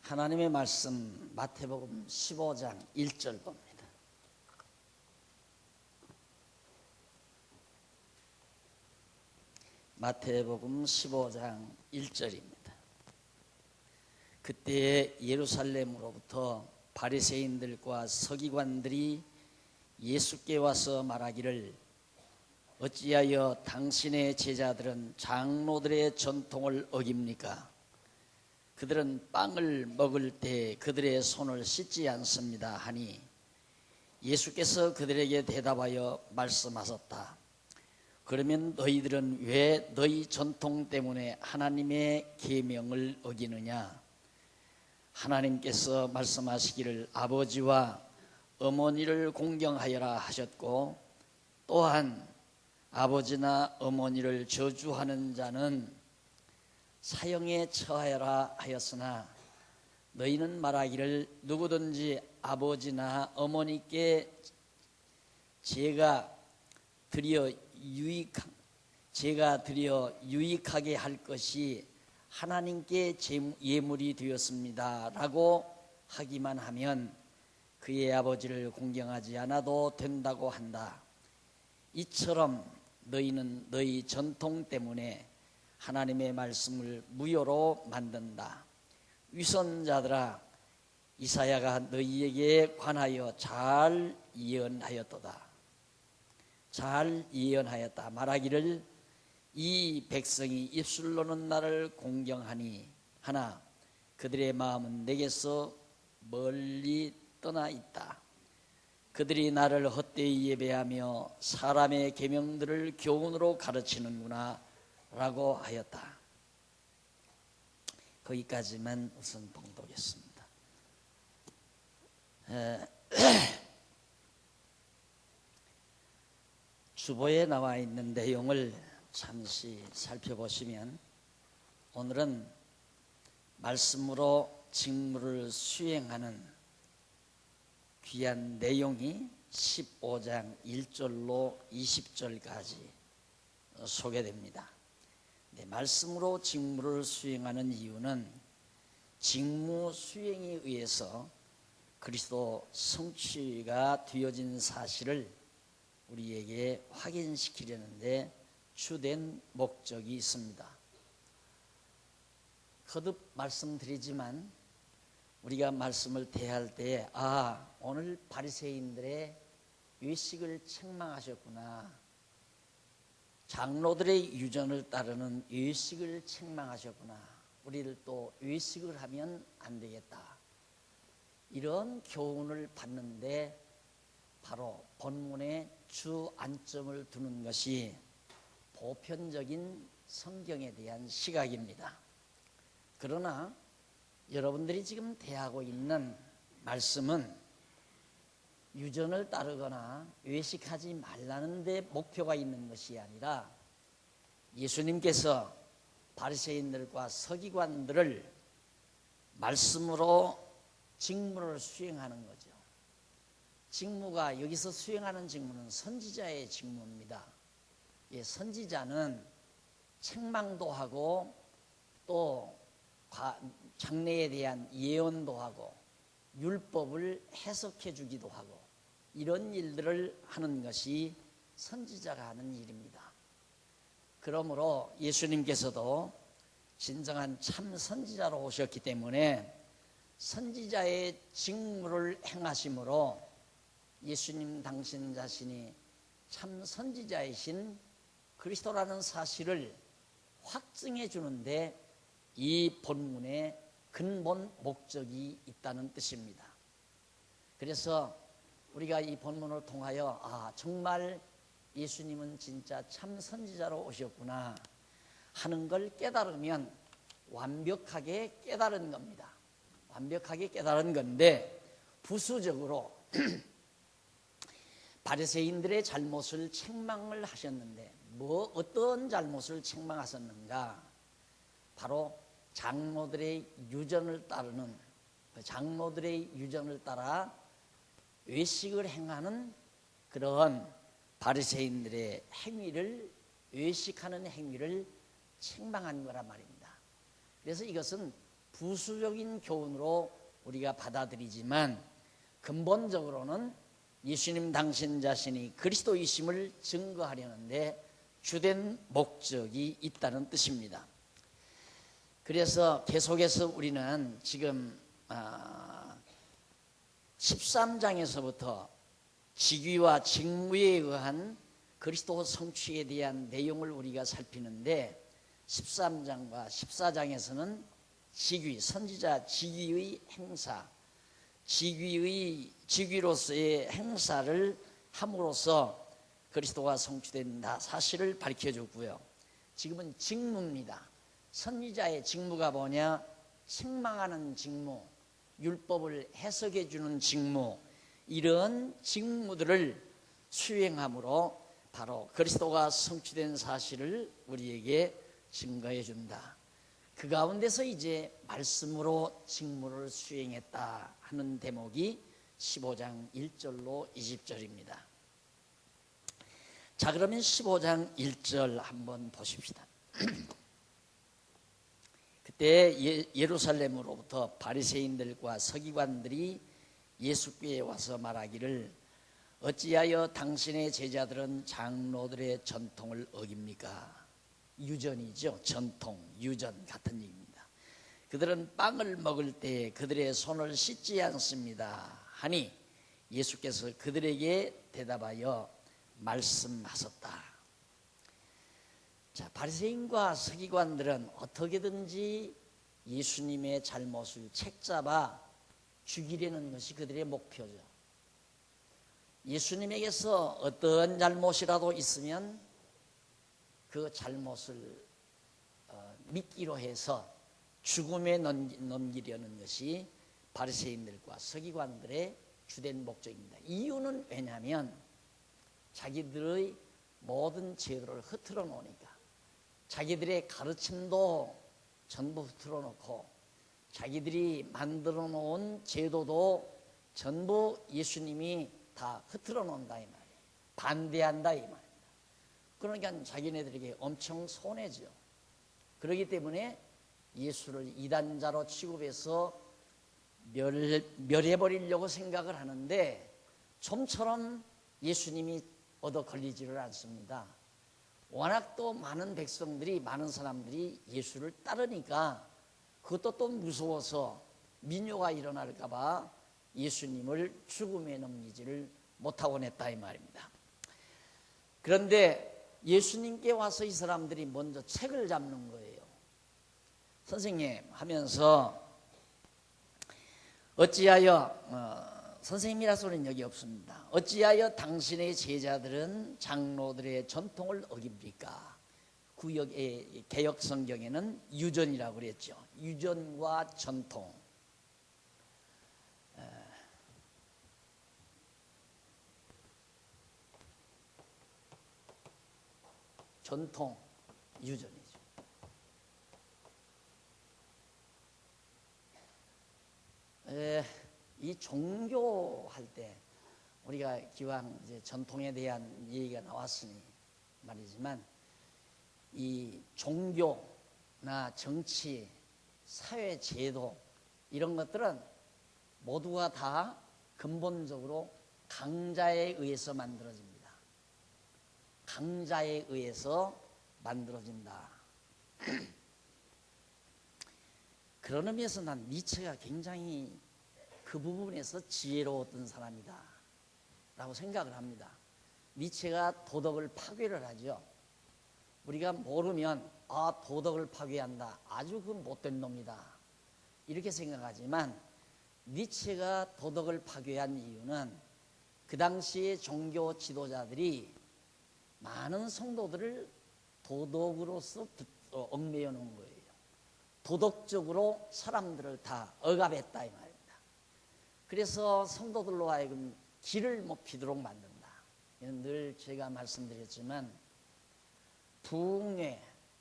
하나님의 말씀 마태복음 15장 1절 봅니다. 마태복음 15장 1절입니다. 그때 예루살렘으로부터 바리새인들과 서기관들이 예수께 와서 말하기를 어찌하여 당신의 제자들은 장로들의 전통을 어깁니까? 그들은 빵을 먹을 때 그들의 손을 씻지 않습니다 하니 예수께서 그들에게 대답하여 말씀하셨다. 그러면 너희들은 왜 너희 전통 때문에 하나님의 계명을 어기느냐? 하나님께서 말씀하시기를 아버지와 어머니를 공경하여라 하셨고 또한 아버지나 어머니를 저주하는 자는 사형에 처하여라 하였으나 너희는 말하기를 누구든지 아버지나 어머니께 제가 드려 유익하게 할 것이 하나님께 예물이 되었습니다 라고 하기만 하면 그의 아버지를 공경하지 않아도 된다고 한다. 이처럼 너희는 너희 전통 때문에 하나님의 말씀을 무효로 만든다. 위선자들아, 이사야가 너희에게 관하여 잘 예언하였다. 말하기를 이 백성이 입술로는 나를 공경하니 하나 그들의 마음은 내게서 멀리 떠나 있다. 그들이 나를 헛되이 예배하며 사람의 계명들을 교훈으로 가르치는구나 라고 하였다. 거기까지만 우선 봉독했습니다. 주보에 나와 있는 내용을 잠시 살펴보시면 오늘은 말씀으로 직무를 수행하는 귀한 내용이 15장 1절로 20절까지 소개됩니다. 말씀으로 직무를 수행하는 이유는 직무 수행에 의해서 그리스도 성취가 되어진 사실을 우리에게 확인시키려는데 주된 목적이 있습니다. 거듭 말씀드리지만 우리가 말씀을 대할 때 오늘 바리새인들의 외식을 책망하셨구나, 장로들의 유전을 따르는 외식을 책망하셨구나, 우리를 또 외식을 하면 안 되겠다, 이런 교훈을 받는데 바로 본문에 주 안점을 두는 것이 보편적인 성경에 대한 시각입니다. 그러나 여러분들이 지금 대하고 있는 말씀은 유전을 따르거나 외식하지 말라는 데 목표가 있는 것이 아니라 예수님께서 바리새인들과 서기관들을 말씀으로 직무를 수행하는 거죠. 직무가 여기서 수행하는 직무는 선지자의 직무입니다. 선지자는 책망도 하고 또 장래에 대한 예언도 하고 율법을 해석해 주기도 하고 이런 일들을 하는 것이 선지자가 하는 일입니다. 그러므로 예수님께서도 진정한 참 선지자로 오셨기 때문에 선지자의 직무를 행하심으로 예수님 당신 자신이 참 선지자이신 그리스도라는 사실을 확증해 주는데 이 본문에 근본 목적이 있다는 뜻입니다. 그래서 우리가 이 본문을 통하여 정말 예수님은 진짜 참 선지자로 오셨구나 하는 걸 깨달으면 완벽하게 깨달은 겁니다. 완벽하게 깨달은 건데 부수적으로 바리새인들의 잘못을 책망을 하셨는데 어떤 잘못을 책망하셨는가? 바로 장로들의 유전을 따르는 장로들의 유전을 따라 외식을 행하는 그런 바리새인들의 행위를 외식하는 행위를 책망한 거란 말입니다. 그래서 이것은 부수적인 교훈으로 우리가 받아들이지만 근본적으로는 예수님 당신 자신이 그리스도이심을 증거하려는데 주된 목적이 있다는 뜻입니다. 그래서 계속해서 우리는 지금 13장에서부터 직위와 직무에 의한 그리스도 성취에 대한 내용을 우리가 살피는데 13장과 14장에서는 직위, 선지자 직위의 행사, 직위로서의 행사를 함으로써 그리스도가 성취된 사실을 밝혀줬고요. 지금은 직무입니다. 선지자의 직무가 뭐냐? 책망하는 직무, 율법을 해석해 주는 직무, 이런 직무들을 수행함으로 바로 그리스도가 성취된 사실을 우리에게 증거해 준다. 그 가운데서 이제 말씀으로 직무를 수행했다 하는 대목이 15장 1절로 20절입니다. 자, 그러면 15장 1절 한번 보십시다. 그때 예루살렘으로부터 바리새인들과 서기관들이 예수께에 와서 말하기를 어찌하여 당신의 제자들은 장로들의 전통을 어깁니까? 유전이죠. 전통, 유전 같은 얘기입니다. 그들은 빵을 먹을 때 그들의 손을 씻지 않습니다 하니 예수께서 그들에게 대답하여 말씀하셨다. 자, 바리새인과 서기관들은 어떻게든지 예수님의 잘못을 책잡아 죽이려는 것이 그들의 목표죠. 예수님에게서 어떤 잘못이라도 있으면 그 잘못을 믿기로 해서 죽음에 넘기려는 것이 바리새인들과 서기관들의 주된 목적입니다. 이유는 왜냐하면 자기들의 모든 제도를 흐트러 놓으니까, 자기들의 가르침도 전부 흐트러 놓고 자기들이 만들어 놓은 제도도 전부 예수님이 다 흐트러 놓는다 이 말이에요. 반대한다 이 말입니다. 그러니까 자기네들에게 엄청 손해죠. 그렇기 때문에 예수를 이단자로 취급해서 멸해버리려고 생각을 하는데 좀처럼 예수님이 얻어 걸리지를 않습니다. 워낙 또 많은 백성들이, 많은 사람들이 예수를 따르니까 그것도 또 무서워서 민요가 일어날까 봐 예수님을 죽음에 넘기지를 못하곤 했다 이 말입니다. 그런데 예수님께 와서 이 사람들이 먼저 책을 잡는 거예요. 선생님 하면서 어찌하여 선생님이라서는 여기 없습니다. 어찌하여 당신의 제자들은 장로들의 전통을 어깁니까? 구역의 개역 성경에는 유전이라고 그랬죠. 유전과 전통. 전통, 유전이죠. 이 종교할 때 우리가 기왕 이제 전통에 대한 얘기가 나왔으니 말이지만 이 종교나 정치, 사회 제도 이런 것들은 모두가 다 근본적으로 강자에 의해서 만들어집니다. 강자에 의해서 만들어진다. 그런 의미에서 난 니체가 굉장히 그 부분에서 지혜로웠던 사람이다 라고 생각을 합니다. 니체가 도덕을 파괴를 하죠. 우리가 모르면 도덕을 파괴한다, 아주 그 못된 놈이다 이렇게 생각하지만 니체가 도덕을 파괴한 이유는 그 당시에 종교 지도자들이 많은 성도들을 도덕으로서 얽매여 놓은 거예요. 도덕적으로 사람들을 다 억압했다 이 말입니다. 그래서 성도들로 하여금 길을 못 피도록 만든다. 늘 제가 말씀드렸지만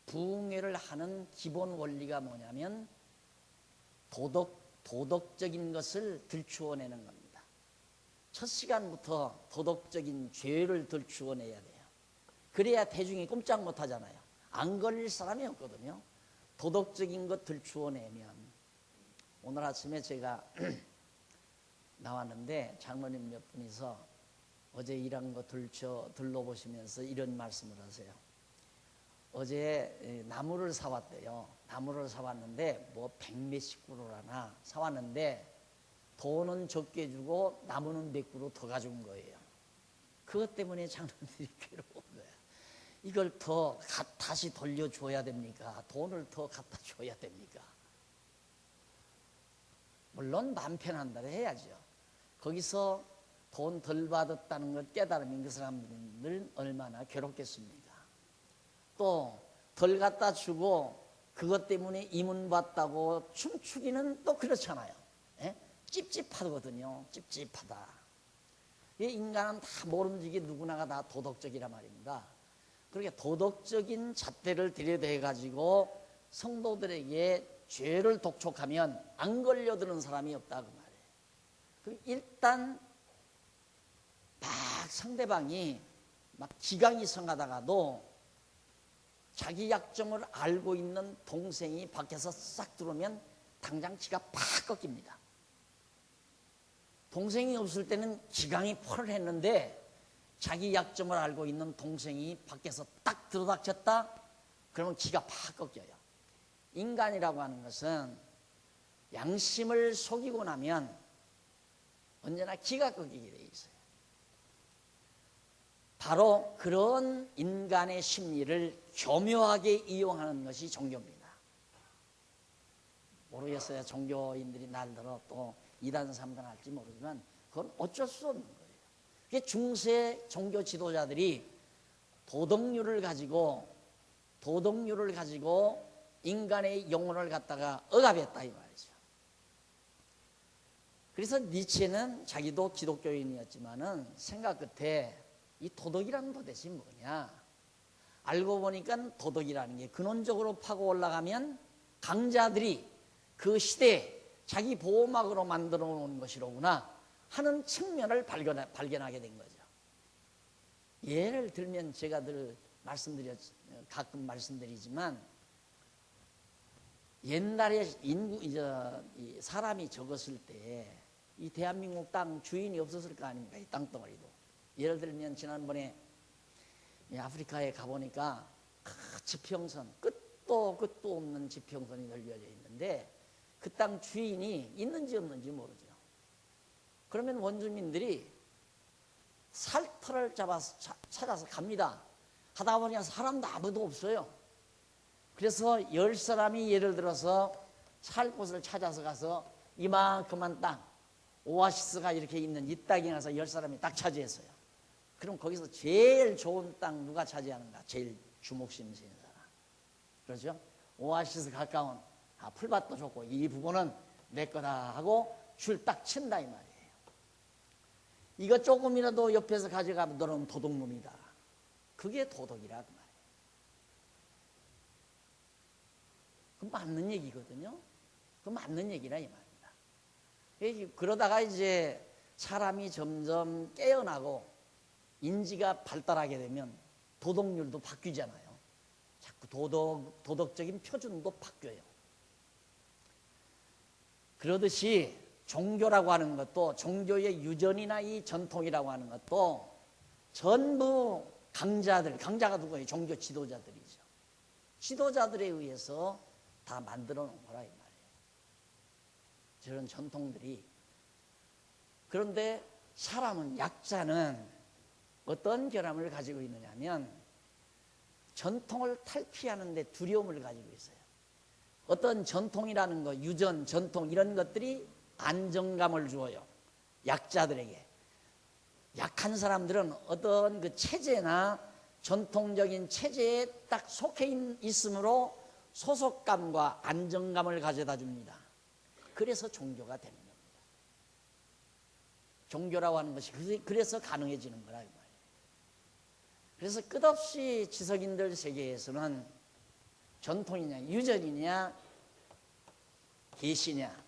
부흥회를 하는 기본 원리가 뭐냐면 도덕적인 것을 들추어내는 겁니다. 첫 시간부터 도덕적인 죄를 들추어내야 돼요. 그래야 대중이 꼼짝 못하잖아요. 안 걸릴 사람이 없거든요. 도덕적인 것 들추어내면 오늘 아침에 제가 나왔는데 장로님 몇 분이서 어제 일한 거 둘러보시면서 이런 말씀을 하세요. 어제 나무를 사왔대요. 나무를 사왔는데 뭐 100몇십 그루라나 사왔는데 돈은 적게 주고 나무는 몇 그루 더 가져온 거예요. 그것 때문에 장로님들이 괴로운 거야. 이걸 더 다시 돌려줘야 됩니까? 돈을 더 갖다 줘야 됩니까? 물론 마음 편한 대로 해야죠. 거기서 돈 덜 받았다는 걸 깨달으면 그 사람들은 얼마나 괴롭겠습니까? 또 덜 갖다 주고 그것 때문에 이문받다고 춤추기는 또 그렇잖아요. 예? 찝찝하거든요. 찝찝하다. 인간은 다 모름지기 누구나가 다 도덕적이란 말입니다. 그렇게 도덕적인 잣대를 들여대 가지고 성도들에게 죄를 독촉하면 안 걸려드는 사람이 없다 그 말이에요. 그럼 일단 막 상대방이 막 기강이 성하다가도 자기 약점을 알고 있는 동생이 밖에서 싹 들어오면 당장 기가 팍 꺾입니다. 동생이 없을 때는 기강이 펄했는데 자기 약점을 알고 있는 동생이 밖에서 딱 들어닥쳤다? 그러면 기가 팍 꺾여요. 인간이라고 하는 것은 양심을 속이고 나면 언제나 기가 꺾이게 돼 있어요. 바로 그런 인간의 심리를 교묘하게 이용하는 것이 종교입니다. 모르겠어요. 종교인들이 날들어 또 2단 3단 할지 모르지만 그건 어쩔 수 없는 거예요. 그게 중세 종교 지도자들이 도덕률을 가지고 인간의 영혼을 갖다가 억압했다 이 말이죠. 그래서 니체는 자기도 기독교인이었지만은 생각 끝에 이 도덕이라는 도대체 뭐냐? 알고 보니까 도덕이라는 게 근원적으로 파고 올라가면 강자들이 그 시대에 자기 보호막으로 만들어 놓은 것이로구나 하는 측면을 발견하게 된 거죠. 예를 들면 제가 늘 가끔 말씀드리지만 옛날에 사람이 적었을 때 이 대한민국 땅 주인이 없었을 거 아닙니까? 이 땅덩어리도. 예를 들면 지난번에 아프리카에 가보니까 지평선 끝도 없는 지평선이 널려져 있는데 그 땅 주인이 있는지 없는지 모르죠. 그러면 원주민들이 살터를 찾아서 갑니다. 하다 보니까 사람도 아무도 없어요. 그래서 10사람이 예를 들어서 살 곳을 찾아서 가서 이만큼만 땅 오아시스가 이렇게 있는 이 땅에 가서 10사람이 딱 차지했어요. 그럼 거기서 제일 좋은 땅 누가 차지하는가? 제일 주목심 있는 사람. 그렇죠? 오아시스 가까운 풀밭도 좋고 이 부분은 내 거다 하고 줄 딱 친다 이 말이에요. 이거 조금이라도 옆에서 가져가면 너는 도둑놈이다. 그게 도덕이라 그 말이에요. 그 맞는 얘기거든요. 그 맞는 얘기라 이 말입니다. 그러다가 이제 사람이 점점 깨어나고 인지가 발달하게 되면 도덕률도 바뀌잖아요. 자꾸 도덕적인 표준도 바뀌어요. 그러듯이 종교라고 하는 것도 종교의 유전이나 이 전통이라고 하는 것도 전부 강자가 누구예요? 종교 지도자들이죠. 지도자들에 의해서 다 만들어 놓은 거라 이 말이에요. 저런 전통들이. 그런데 사람은 약자는 어떤 결함을 가지고 있느냐 하면 전통을 탈피하는 데 두려움을 가지고 있어요. 어떤 전통이라는 거, 유전, 전통 이런 것들이 안정감을 주어요. 약자들에게. 약한 사람들은 어떤 그 체제나 전통적인 체제에 딱 속해 있으므로 소속감과 안정감을 가져다 줍니다. 그래서 종교가 되는 겁니다. 종교라고 하는 것이 그래서 가능해지는 거라 이 말이에요. 그래서 끝없이 지석인들 세계에서는 전통이냐 유전이냐 계시냐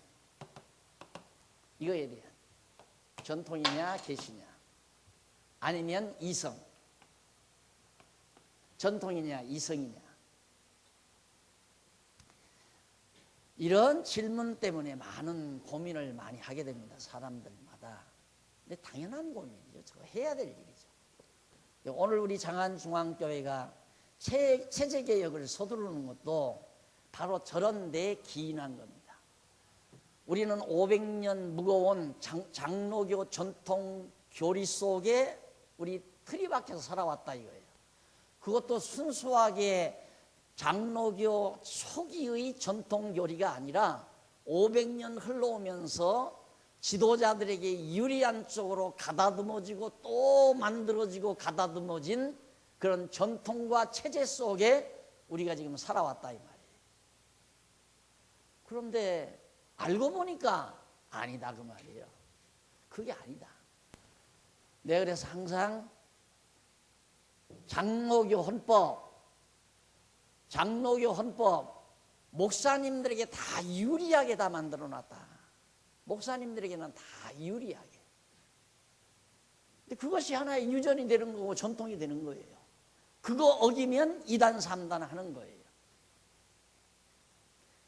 이거에 대한 전통이냐 계시냐 아니면 이성 전통이냐 이성이냐 이런 질문 때문에 많은 고민을 많이 하게 됩니다. 사람들마다. 근데 당연한 고민이죠. 저거 해야 될 일이죠. 오늘 우리 장안중앙교회가 체제개혁을 서두르는 것도 바로 저런 데 기인한 겁니다. 우리는 500년 무거운 장로교 전통 교리 속에 우리 틀이 박혀서 살아왔다 이거예요. 그것도 순수하게 장로교 초기의 전통 교리가 아니라 500년 흘러오면서 지도자들에게 유리한 쪽으로 가다듬어지고 또 만들어지고 가다듬어진 그런 전통과 체제 속에 우리가 지금 살아왔다 이 말이에요. 그런데 알고 보니까 아니다 그 말이에요. 그게 아니다. 내가 그래서 항상 장로교 헌법 목사님들에게 다 유리하게 다 만들어놨다. 목사님들에게는 다 유리하게. 근데 그것이 하나의 유전이 되는 거고 전통이 되는 거예요. 그거 어기면 2단 3단 하는 거예요.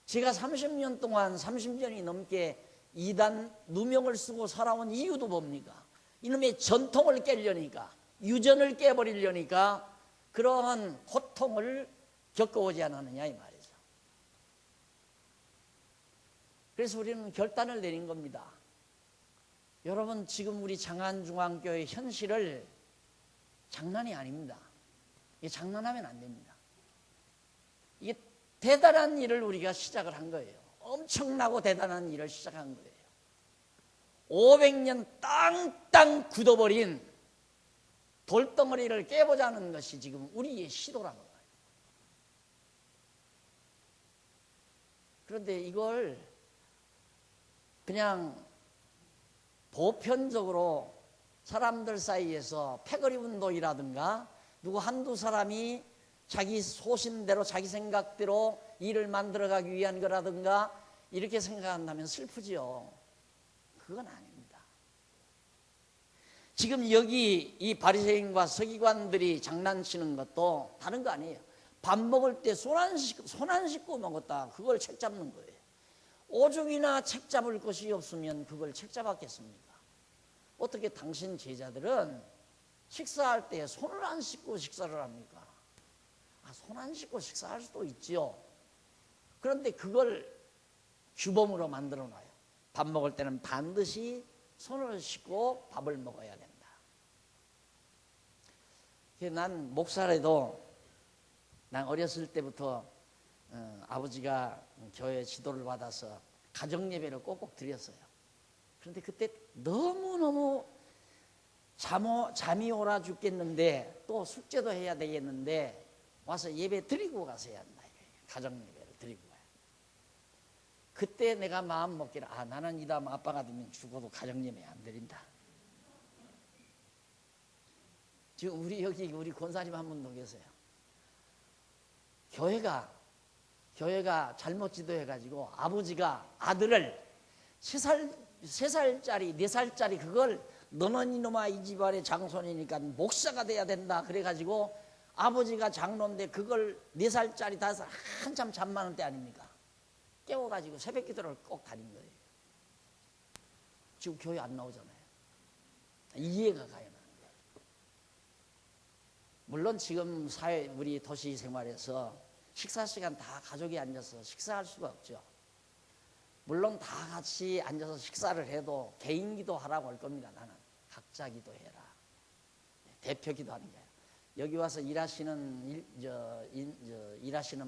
제가 30년 동안 30년이 넘게 2단 누명을 쓰고 살아온 이유도 뭡니까? 이놈의 전통을 깨려니까, 유전을 깨버리려니까 그러한 고통을 겪어오지 않았느냐 이 말이죠. 그래서 우리는 결단을 내린 겁니다. 여러분, 지금 우리 장안중앙교회 현실을 장난이 아닙니다. 이게 장난하면 안 됩니다. 이게 대단한 일을 우리가 시작을 한 거예요. 엄청나고 대단한 일을 시작한 거예요. 500년 땅땅 굳어버린 돌덩어리를 깨보자는 것이 지금 우리의 시도라는 거예요. 그런데 이걸 그냥 보편적으로 사람들 사이에서 패거리 운동이라든가 누구 한두 사람이 자기 소신대로 자기 생각대로 일을 만들어가기 위한 거라든가 이렇게 생각한다면 슬프지요. 그건 아닙니다. 지금 여기 이 바리새인과 서기관들이 장난치는 것도 다른 거 아니에요. 밥 먹을 때 손 안 씻고 먹었다. 그걸 책 잡는 거예요. 오죽이나 책 잡을 것이 없으면 그걸 책 잡았겠습니까? 어떻게 당신 제자들은 식사할 때 손을 안 씻고 식사를 합니까? 손 안 씻고 식사할 수도 있지요. 그런데 그걸 규범으로 만들어 놔요. 밥 먹을 때는 반드시 손을 씻고 밥을 먹어야 된다. 난 목사라도 난 어렸을 때부터 아버지가 교회 지도를 받아서 가정예배를 꼭꼭 드렸어요. 그런데 그때 너무너무 잠이 오라 죽겠는데 또 숙제도 해야 되겠는데 와서 예배 드리고 가서야 한다. 가정예배를 드리고 가요. 그때 내가 마음 먹기를 나는 이 다음 아빠가 되면 죽어도 가정예배 안 드린다. 지금 우리 권사님 한 분 더 계세요. 교회가 잘못 지도해가지고 아버지가 아들을 3살짜리 4살짜리 그걸 너는 이놈아 이 집안의 장손이니까 목사가 돼야 된다 그래가지고 아버지가 장로인데 그걸 4살짜리 5살 한참 잠 많은 때 아닙니까? 깨워가지고 새벽 기도를 꼭 다닌 거예요. 지금 교회 안 나오잖아요. 이해가 가요. 물론 지금 우리 도시 생활에서 식사 시간 다 가족이 앉아서 식사할 수가 없죠. 물론 다 같이 앉아서 식사를 해도 개인 기도하라고 할 겁니다. 나는 각자 기도해라. 대표 기도하는 거예요. 여기 와서 일하시는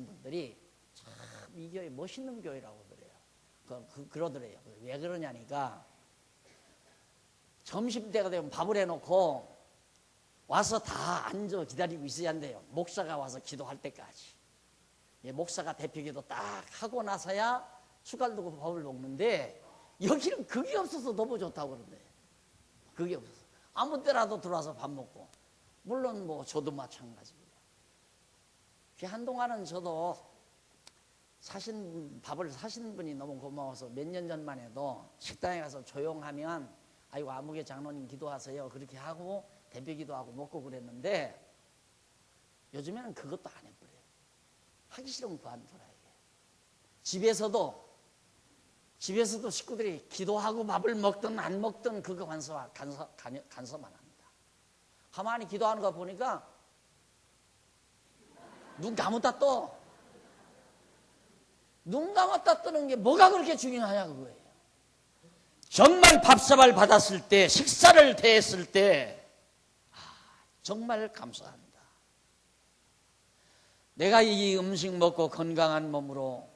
분들이 참 이 교회 멋있는 교회라고 그래요. 그러더래요. 왜 그러냐니까 점심때가 되면 밥을 해놓고 와서 다 앉아 기다리고 있어야 한대요. 목사가 와서 기도할 때까지. 목사가 대표 기도 딱 하고 나서야 숟갈 두고 밥을 먹는데 여기는 그게 없어서 너무 좋다고 그러는데 그게 없어서 아무 때라도 들어와서 밥 먹고 물론 저도 마찬가지고요. 한동안은 저도 밥을 사신 분이 너무 고마워서 몇 년 전만 해도 식당에 가서 조용하면 아이고 아무개 장로님 기도하세요 그렇게 하고 대표 기도하고 먹고 그랬는데 요즘에는 그것도 안 해버려요. 하기 싫으면 그만둬라. 집에서도 집에서도 식구들이 기도하고 밥을 먹든 안 먹든 그거 간섭만 합니다. 가만히 기도하는 거 보니까 눈 감았다 떠. 눈 감았다 뜨는 게 뭐가 그렇게 중요하냐 그거예요. 정말 밥사발 받았을 때, 식사를 대했을 때 정말 감사합니다. 내가 이 음식 먹고 건강한 몸으로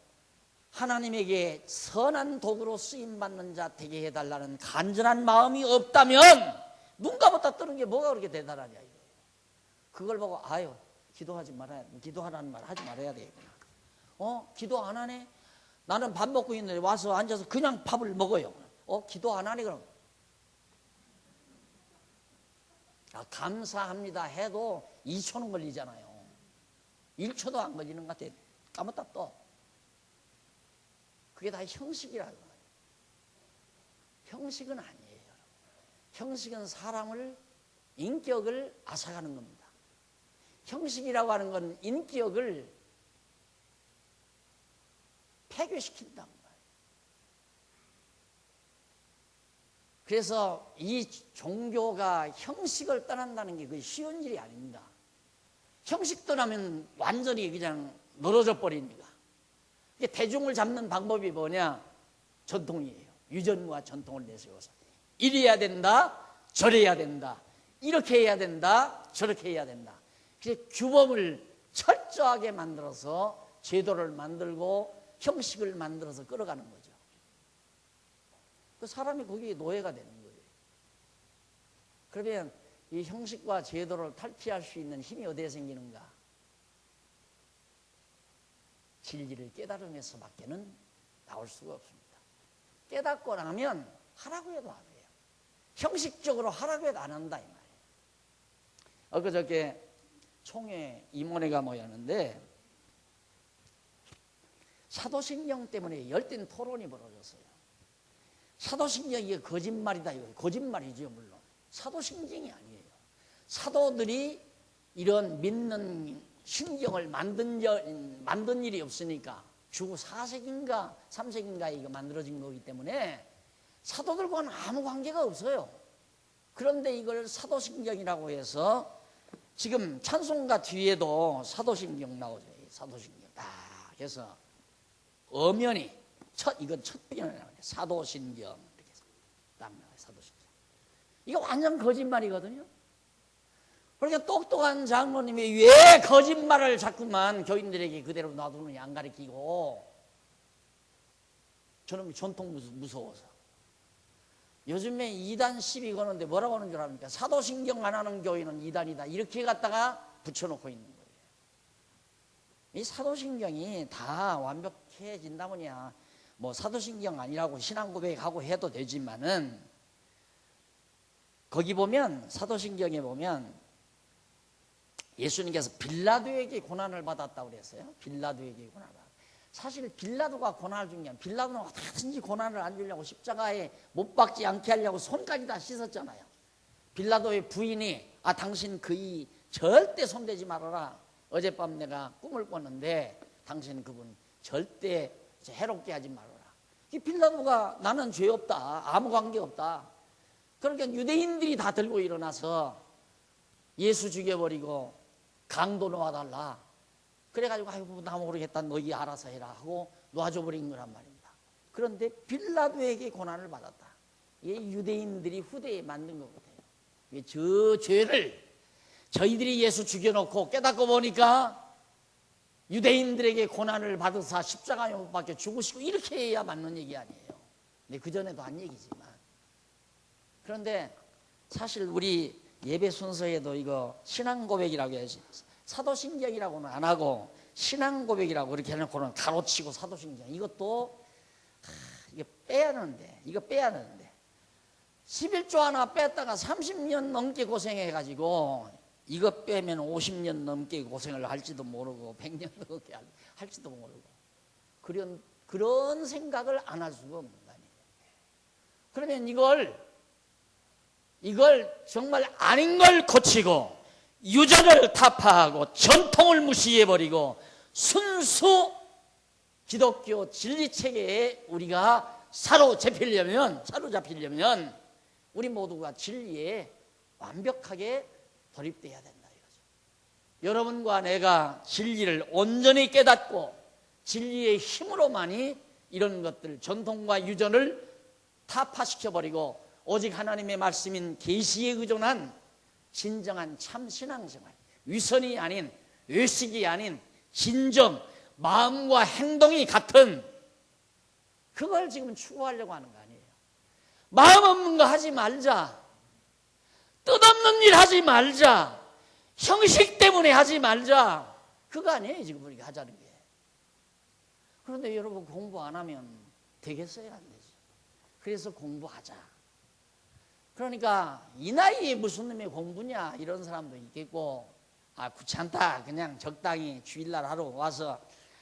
하나님에게 선한 도구로 쓰임받는 자 되게 해달라는 간절한 마음이 없다면 눈 감았다 뜨는 게 뭐가 그렇게 대단하냐 이거예요. 그걸 보고 아유 기도하라는 말 하지 말아야 되겠구나. 기도 안 하네? 나는 밥 먹고 있는데 와서 앉아서 그냥 밥을 먹어요. 기도 안 하네 그럼? 감사합니다 해도 2초는 걸리잖아요. 1초도 안 걸리는 것 같아. 감았다 또. 그게 다 형식이라고. 형식은 아니에요. 형식은 사람을, 인격을 앗아가는 겁니다. 형식이라고 하는 건 인격을 폐괴시킨단 말이에요. 그래서 이 종교가 형식을 떠난다는 게 그게 쉬운 일이 아닙니다. 형식 떠나면 완전히 그냥 늘어져 버립니다. 대중을 잡는 방법이 뭐냐? 전통이에요. 유전과 전통을 내세워서 이래야 된다, 저래야 된다, 이렇게 해야 된다, 저렇게 해야 된다. 그래서 규범을 철저하게 만들어서 제도를 만들고 형식을 만들어서 끌어가는 거죠. 그 사람이 거기에 노예가 되는 거예요. 그러면 이 형식과 제도를 탈피할 수 있는 힘이 어디에 생기는가? 진리를 깨달음에서밖에는 나올 수가 없습니다. 깨닫고 나면 하라고 해도 안 해요. 형식적으로 하라고 해도 안 한다 이 말이에요. 엊그저께 총회 임원회가 모였는데 사도신경 때문에 열띤 토론이 벌어졌어요. 사도신경이 이게 거짓말이다 이거 거짓말이죠 물론. 사도신경이 아니에요. 사도들이 이런 믿는 신경을 만든 일이 없으니까 주 4세기인가 3세기인가 이거 만들어진 거기 때문에 사도들과는 아무 관계가 없어요. 그런데 이걸 사도신경이라고 해서 지금 찬송가 뒤에도 사도신경 나오죠. 사도신경 딱 해서 엄연히 이건 첫 번째로 나와요. 사도신경 이렇게 딱 나와요. 사도신경. 이거 완전 거짓말이거든요. 그러니까 똑똑한 장로님이 왜 거짓말을 자꾸만 교인들에게 그대로 놔두느냐 안 가르치고 저놈이 전통 무서워서 요즘에 2단 시비 거는데 뭐라고 하는 줄 압니까? 사도신경 안 하는 교인은 2단이다 이렇게 갖다가 붙여놓고 있는 거예요. 이 사도신경이 다 완벽해진다면야 뭐 사도신경 아니라고 신앙고백하고 해도 되지만은 거기 보면 사도신경에 보면 예수님께서 빌라도에게 고난을 받았다고 그랬어요. 빌라도에게 고난을 받았다. 사실 빌라도가 고난을 준 게 아니라 빌라도는 어떻게든지 고난을 안 주려고 십자가에 못 박지 않게 하려고 손까지 다 씻었잖아요. 빌라도의 부인이 당신 그이 절대 손대지 말아라. 어젯밤 내가 꿈을 꿨는데 당신 그분 절대 해롭게 하지 말아라. 이 빌라도가 나는 죄 없다. 아무 관계 없다. 그러니까 유대인들이 다 들고 일어나서 예수 죽여버리고 강도 놓아달라. 그래가지고 아이고 나 모르겠다 너희 알아서 해라 하고 놔줘버린 거란 말입니다. 그런데 빌라도에게 고난을 받았다. 이게 유대인들이 후대에 만든 거거든요. 저 죄를 저희들이 예수 죽여놓고 깨닫고 보니까 유대인들에게 고난을 받으사 십자가에 못 박혀 죽으시고 이렇게 해야 맞는 얘기 아니에요. 근데 그전에도 한 얘기지만 그런데 사실 우리 예배 순서에도 이거 신앙고백이라고 해야지 사도신경이라고는 안 하고 신앙고백이라고 이렇게 해놓고는 가로치고 사도신경 이것도 이거 빼야 하는데 이거 빼야 하는데 11조 하나 뺐다가 30년 넘게 고생해가지고 이거 빼면 50년 넘게 고생을 할지도 모르고 100년 넘게 할지도 모르고 그런 생각을 안 할 수가 없는 거 아니에요. 그러면 이걸 정말 아닌 걸 고치고 유전을 타파하고 전통을 무시해버리고 순수 기독교 진리체계에 우리가 사로잡히려면 우리 모두가 진리에 완벽하게 돌입돼야 된다 이거죠. 여러분과 내가 진리를 온전히 깨닫고 진리의 힘으로만이 이런 것들 전통과 유전을 타파시켜버리고 오직 하나님의 말씀인 계시에 의존한 진정한 참 신앙생활, 위선이 아닌 외식이 아닌 진정 마음과 행동이 같은 그걸 지금 추구하려고 하는 거 아니에요. 마음 없는 거 하지 말자, 뜻없는 일 하지 말자, 형식 때문에 하지 말자, 그거 아니에요 지금 우리가 하자는 게. 그런데 여러분 공부 안 하면 되겠어요? 안 되죠. 그래서 공부하자. 그러니까 이 나이에 무슨 놈의 공부냐 이런 사람도 있겠고, 아 귀찮다 그냥 적당히 주일날 하러 와서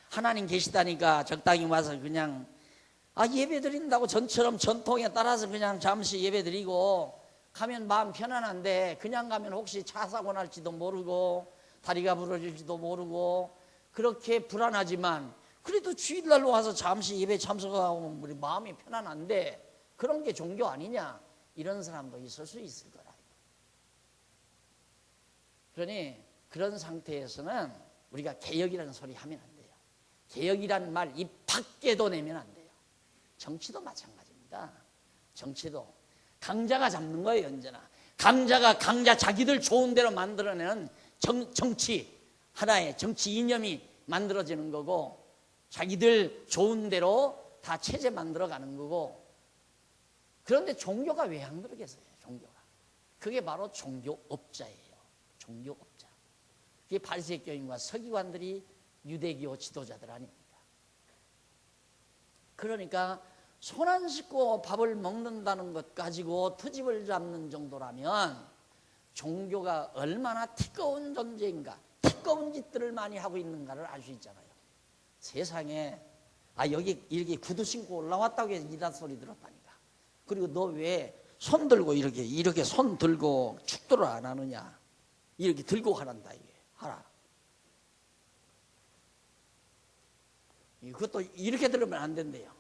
하나님 계시다니까 적당히 와서 그냥 예배 드린다고 전처럼 전통에 따라서 그냥 잠시 예배 드리고 가면 마음 편안한데, 그냥 가면 혹시 차 사고 날지도 모르고 다리가 부러질지도 모르고 그렇게 불안하지만 그래도 주일날로 와서 잠시 예배 참석하고 우리 마음이 편안한데 그런 게 종교 아니냐 이런 사람도 있을 수 있을 거라. 그러니 그런 상태에서는 우리가 개혁이라는 소리 하면 안 돼요. 개혁이라는 말 입 밖에도 내면 안 돼요. 정치도 마찬가지입니다. 정치도 강자가 잡는 거예요. 언제나 강자가 강자 자기들 좋은 대로 만들어내는 정치, 하나의 정치 이념이 만들어지는 거고, 자기들 좋은 대로 다 체제 만들어가는 거고. 그런데 종교가 왜 안 그러겠어요? 종교가 그게 바로 종교업자예요. 종교업자. 그게 바리새교인과 서기관들이 유대교 지도자들 아닙니까? 그러니까 손 안 씻고 밥을 먹는다는 것 가지고 트집을 잡는 정도라면 종교가 얼마나 티꺼운 존재인가, 티꺼운 짓들을 많이 하고 있는가를 알 수 있잖아요. 세상에 여기 이렇게 구두 신고 올라왔다고 해서 이단 소리 들었다니까. 그리고 너 왜 손 들고 이렇게 손 들고 축도를 안 하느냐, 이렇게 들고 하란다. 이게 하라. 그것도 이렇게 들으면 안 된대요.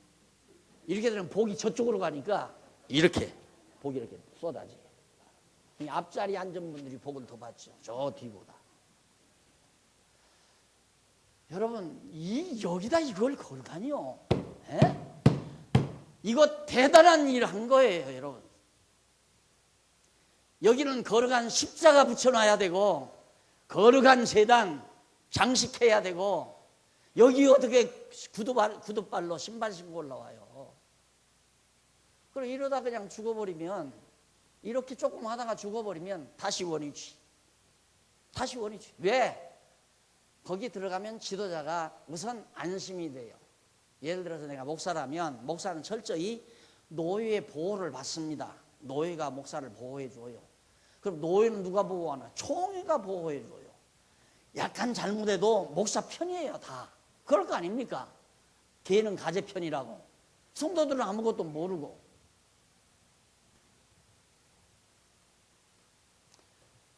이렇게 들으면 복이 저쪽으로 가니까 이렇게 복이 이렇게 쏟아지. 앞자리 앉은 분들이 복을 더 받죠. 저 뒤보다. 여러분 여기다 이걸 걸다니요. 이거 대단한 일 한 거예요. 여러분 여기는 거룩한 십자가 붙여놔야 되고 거룩한 제단 장식해야 되고, 여기 어떻게 구두발로 신발 신고 올라와요. 그럼 이러다 그냥 죽어버리면, 이렇게 조금 하다가 죽어버리면 다시 원위치. 왜? 거기 들어가면 지도자가 우선 안심이 돼요. 예를 들어서 내가 목사라면 목사는 철저히 노예의 보호를 받습니다. 노예가 목사를 보호해 줘요. 그럼 노예는 누가 보호하나? 총회가 보호해 줘요. 약간 잘못해도 목사 편이에요. 다 그럴 거 아닙니까? 걔는 가제 편이라고. 성도들은 아무것도 모르고.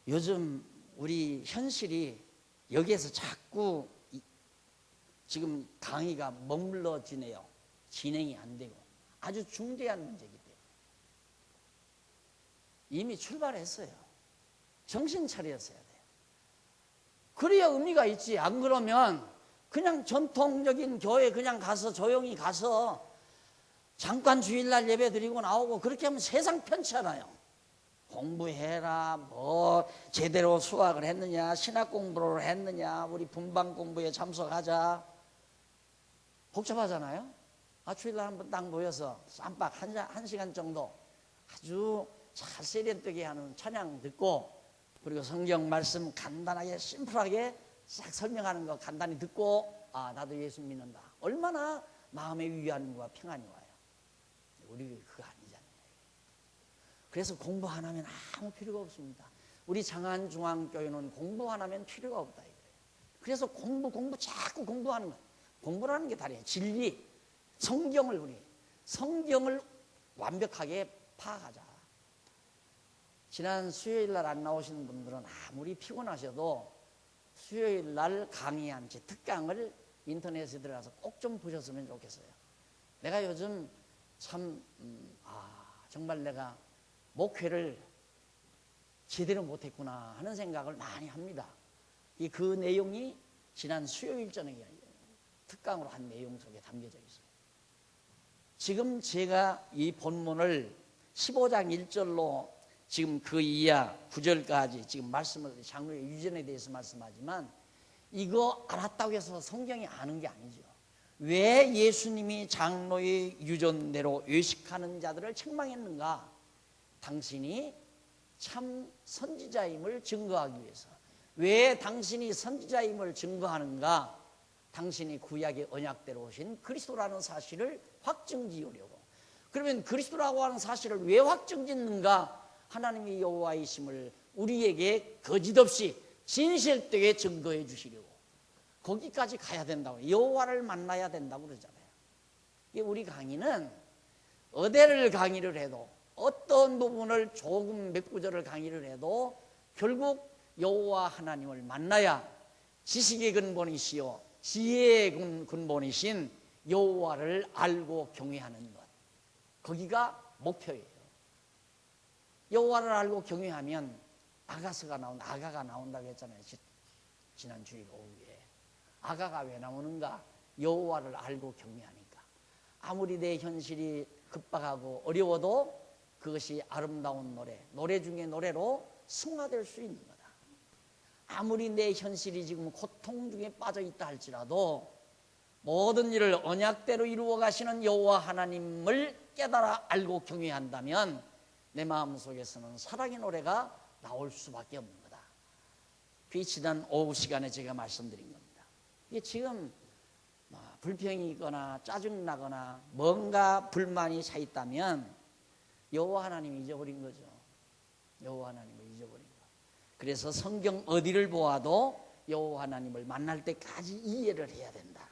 요즘 우리 현실이 여기에서 자꾸 지금 강의가 머물러지네요. 진행이 안 되고. 아주 중대한 문제이기 때문에. 이미 출발했어요. 정신 차렸어야 돼요. 그래야 의미가 있지. 안 그러면 그냥 전통적인 교회 그냥 가서 조용히 가서 잠깐 주일날 예배 드리고 나오고 그렇게 하면 세상 편치 않아요. 공부해라, 뭐 제대로 수학을 했느냐, 신학 공부를 했느냐, 우리 분방 공부에 참석하자. 복잡하잖아요. 주일날 한번 딱 모여서 쌈박 한 시간 정도 아주 잘 세련되게 하는 찬양 듣고, 그리고 성경 말씀 간단하게 심플하게 싹 설명하는 거 간단히 듣고, 나도 예수 믿는다. 얼마나 마음의 위안과 평안이 와요. 우리 그거 아니잖아요. 그래서 공부 안 하면 아무 필요가 없습니다. 우리 장안중앙교회는 공부 안 하면 필요가 없다 이거예요. 그래서 공부 자꾸 공부하는 거예요. 공부라는 게 다르요. 진리, 성경을 완벽하게 파악하자. 지난 수요일 날 안 나오시는 분들은 아무리 피곤하셔도 수요일 날 강의한 제 특강을 인터넷에 들어가서 꼭 좀 보셨으면 좋겠어요. 내가 요즘 참 정말 내가 목회를 제대로 못했구나 하는 생각을 많이 합니다. 그 내용이 지난 수요일 저녁에 특강으로 한 내용 속에 담겨져 있어요. 지금 제가 이 본문을 15장 1절로 지금 그 이하 9절까지 지금 말씀을 장로의 유전에 대해서 말씀하지만 이거 알았다고 해서 성경이 아는 게 아니죠. 왜 예수님이 장로의 유전대로 외식하는 자들을 책망했는가? 당신이 참 선지자임을 증거하기 위해서. 왜 당신이 선지자임을 증거하는가? 당신이 구약의 언약대로 오신 그리스도라는 사실을 확증지으려고. 그러면 그리스도라고 하는 사실을 왜 확증짓는가? 하나님의 여호와이심을 우리에게 거짓없이 진실되게 증거해 주시려고. 거기까지 가야 된다고. 여호와를 만나야 된다고 그러잖아요. 우리 강의는 어디를 강의를 해도 어떤 부분을 조금 몇 구절을 강의를 해도 결국 여호와 하나님을 만나야 지식의 근본이시요 지혜의 근본이신 여호와를 알고 경외하는 것. 거기가 목표예요. 여호와를 알고 경외하면 아가가 나온다고 했잖아요. 지난 주일 오후에. 아가가 왜 나오는가? 여호와를 알고 경외하니까. 아무리 내 현실이 급박하고 어려워도 그것이 아름다운 노래 중에 노래로 승화될 수 있는 거다. 아무리 내 현실이 지금 고통 중에 빠져 있다 할지라도 모든 일을 언약대로 이루어 가시는 여호와 하나님을 깨달아 알고 경외한다면 내 마음속에서는 사랑의 노래가 나올 수밖에 없는 거다. 그게 지난 오후 시간에 제가 말씀드린 겁니다. 이게 지금 불평이 있거나 짜증나거나 뭔가 불만이 차 있다면 여호와 하나님을 잊어버린 거죠. 여호와 하나님을 잊어버린 거. 그래서 성경 어디를 보아도 여호와 하나님을 만날 때까지 이해를 해야 된다.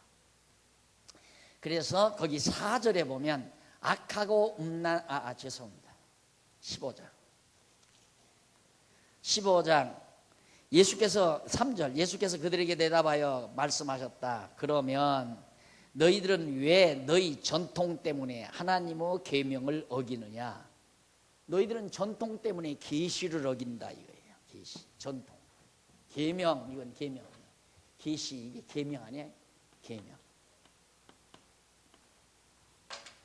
그래서 거기 4절에 보면 악하고 죄송합니다. 15장 예수께서 3절 예수께서 그들에게 대답하여 말씀하셨다. 그러면 너희들은 왜 너희 전통 때문에 하나님의 계명을 어기느냐? 너희들은 전통 때문에 계시를 어긴다 이거예요. 계시, 전통, 계명. 이건 계명이에요. 계시 이게 계명 아니에요? 계명.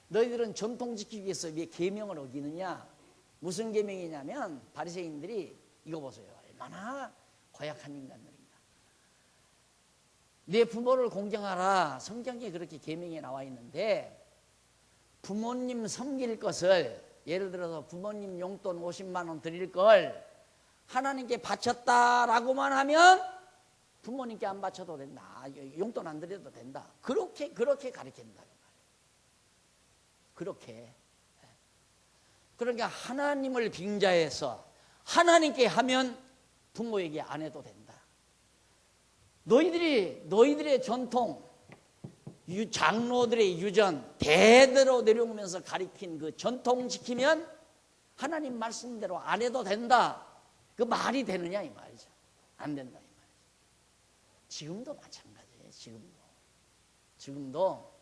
너희들은 전통 지키기 위해서 왜 계명을 어기느냐? 무슨 계명이냐면 바리새인들이 이거 보세요. 얼마나 고약한 인간들인가. 내 부모를 공경하라. 성경에 그렇게 계명이 나와 있는데 부모님 섬길 것을 예를 들어서 부모님 용돈 50만 원 드릴 걸 하나님께 바쳤다라고만 하면 부모님께 안 바쳐도 된다. 용돈 안 드려도 된다. 그렇게 가르친다. 그렇게. 그러니까 하나님을 빙자해서 하나님께 하면 부모에게 안 해도 된다. 너희들의 전통, 장로들의 유전, 대대로 내려오면서 가리킨 그 전통 지키면 하나님 말씀대로 안 해도 된다. 그 말이 되느냐 이 말이죠. 안 된다 이 말이죠. 지금도 마찬가지예요. 지금도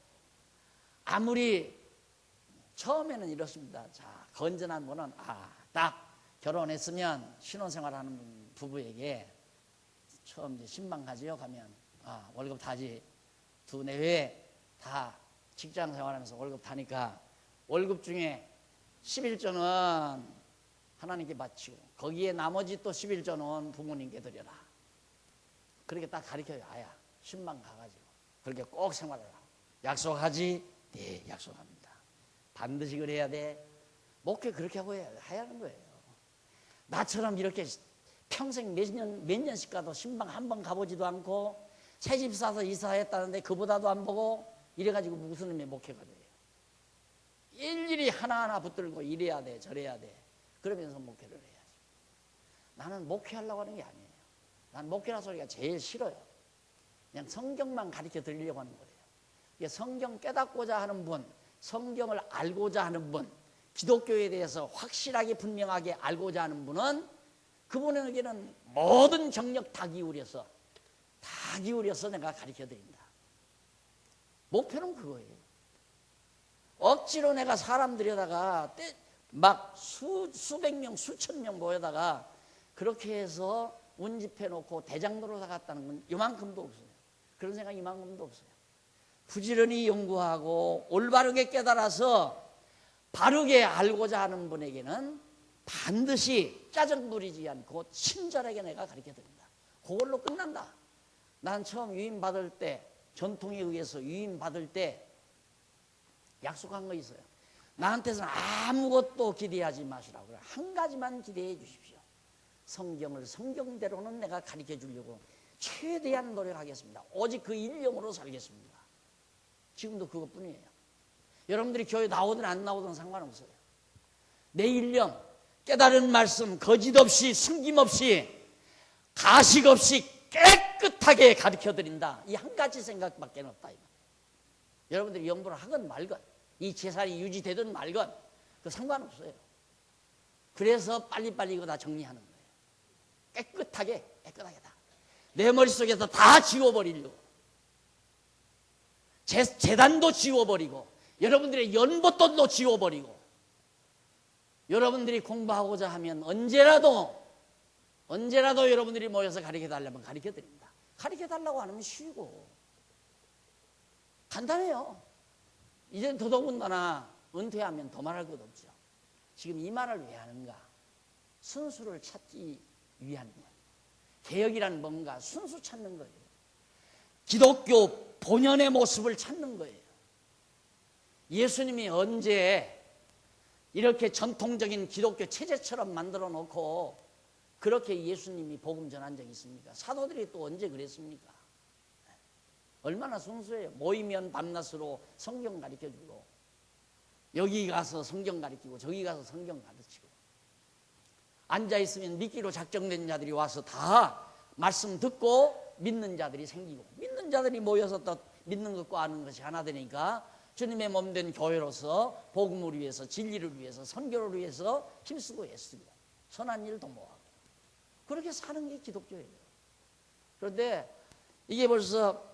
아무리 처음에는 이렇습니다. 자, 건전한 분은 딱 결혼했으면 신혼생활하는 부부에게 처음 이제 신방 가지요 가면 월급 타지 두네 회 다 직장 생활하면서 월급 타니까 월급 중에 11조는 하나님께 바치고 거기에 나머지 또 11조는 부모님께 드려라. 그렇게 딱 가르쳐요. 아야 신방 가가지고 그렇게 꼭 생활을 하고 약속하지? 네 약속합니다. 반드시 그래야 돼. 목회 그렇게 하고 해야 하는 거예요. 나처럼 이렇게 평생 몇 년씩 가도 신방 한 번 가보지도 않고 새집 사서 이사했다는데 그보다도 안 보고 이래가지고 무슨 의미의 목회가 돼요. 일일이 하나하나 붙들고 이래야 돼 저래야 돼 그러면서 목회를 해야죠. 나는 목회하려고 하는 게 아니에요. 난 목회라는 소리가 제일 싫어요. 그냥 성경만 가르쳐 드리려고 하는 거예요. 성경 깨닫고자 하는 분, 성경을 알고자 하는 분, 기독교에 대해서 확실하게 분명하게 알고자 하는 분은 그분에게는 모든 정력 다 기울여서 내가 가르쳐 드린다. 목표는 그거예요. 억지로 내가 사람 들여다가 막 수백 명, 수천 명 모여다가 그렇게 해서 운집해 놓고 대장로로 나갔다는 건 이만큼도 없어요. 그런 생각 이만큼도 없어요. 부지런히 연구하고 올바르게 깨달아서 바르게 알고자 하는 분에게는 반드시 짜증 부리지 않고 친절하게 내가 가르쳐 드린다. 그걸로 끝난다. 난 처음 유임 받을 때, 전통에 의해서 유임 받을 때 약속한 거 있어요. 나한테서는 아무것도 기대하지 마시라고. 한 가지만 기대해 주십시오. 성경을 성경대로는 내가 가르쳐 주려고 최대한 노력하겠습니다. 오직 그 일념으로 살겠습니다. 지금도 그것뿐이에요. 여러분들이 교회 나오든 안 나오든 상관없어요. 내 일념, 깨달은 말씀 거짓 없이 숨김 없이 가식 없이 깨끗하게 가르쳐 드린다. 이 한 가지 생각밖에 없다. 여러분들이 연구를 하건 말건 이 재산이 유지되든 말건 그 상관없어요. 그래서 빨리빨리 이거 다 정리하는 거예요. 깨끗하게 다. 내 머릿속에서 다 지워버리려고. 재단도 지워버리고 여러분들의 연못돈도 지워버리고 여러분들이 공부하고자 하면 언제라도 여러분들이 모여서 가르쳐달라면 가르쳐드립니다. 가르쳐달라고 하면 쉬고 간단해요. 이제 더더군다나 은퇴하면 더 말할 것 없죠. 지금 이 말을 왜 하는가? 순수를 찾기 위한 것. 개혁이란 뭔가 순수 찾는 거예요. 기독교 본연의 모습을 찾는 거예요. 예수님이 언제 이렇게 전통적인 기독교 체제처럼 만들어 놓고 그렇게 예수님이 복음 전한 적이 있습니까? 사도들이 또 언제 그랬습니까? 얼마나 순수해요. 모이면 밤낮으로 성경 가르쳐주고 여기 가서 성경 가르치고 저기 가서 성경 가르치고 앉아있으면 믿기로 작정된 자들이 와서 다 말씀 듣고 믿는 자들이 생기고 믿는 자들이 모여서 또 믿는 것과 아는 것이 하나 되니까 주님의 몸된 교회로서 복음을 위해서 진리를 위해서 선교를 위해서 힘쓰고 애쓰고 선한 일도 모아고 그렇게 사는 게 기독교예요. 그런데 이게 벌써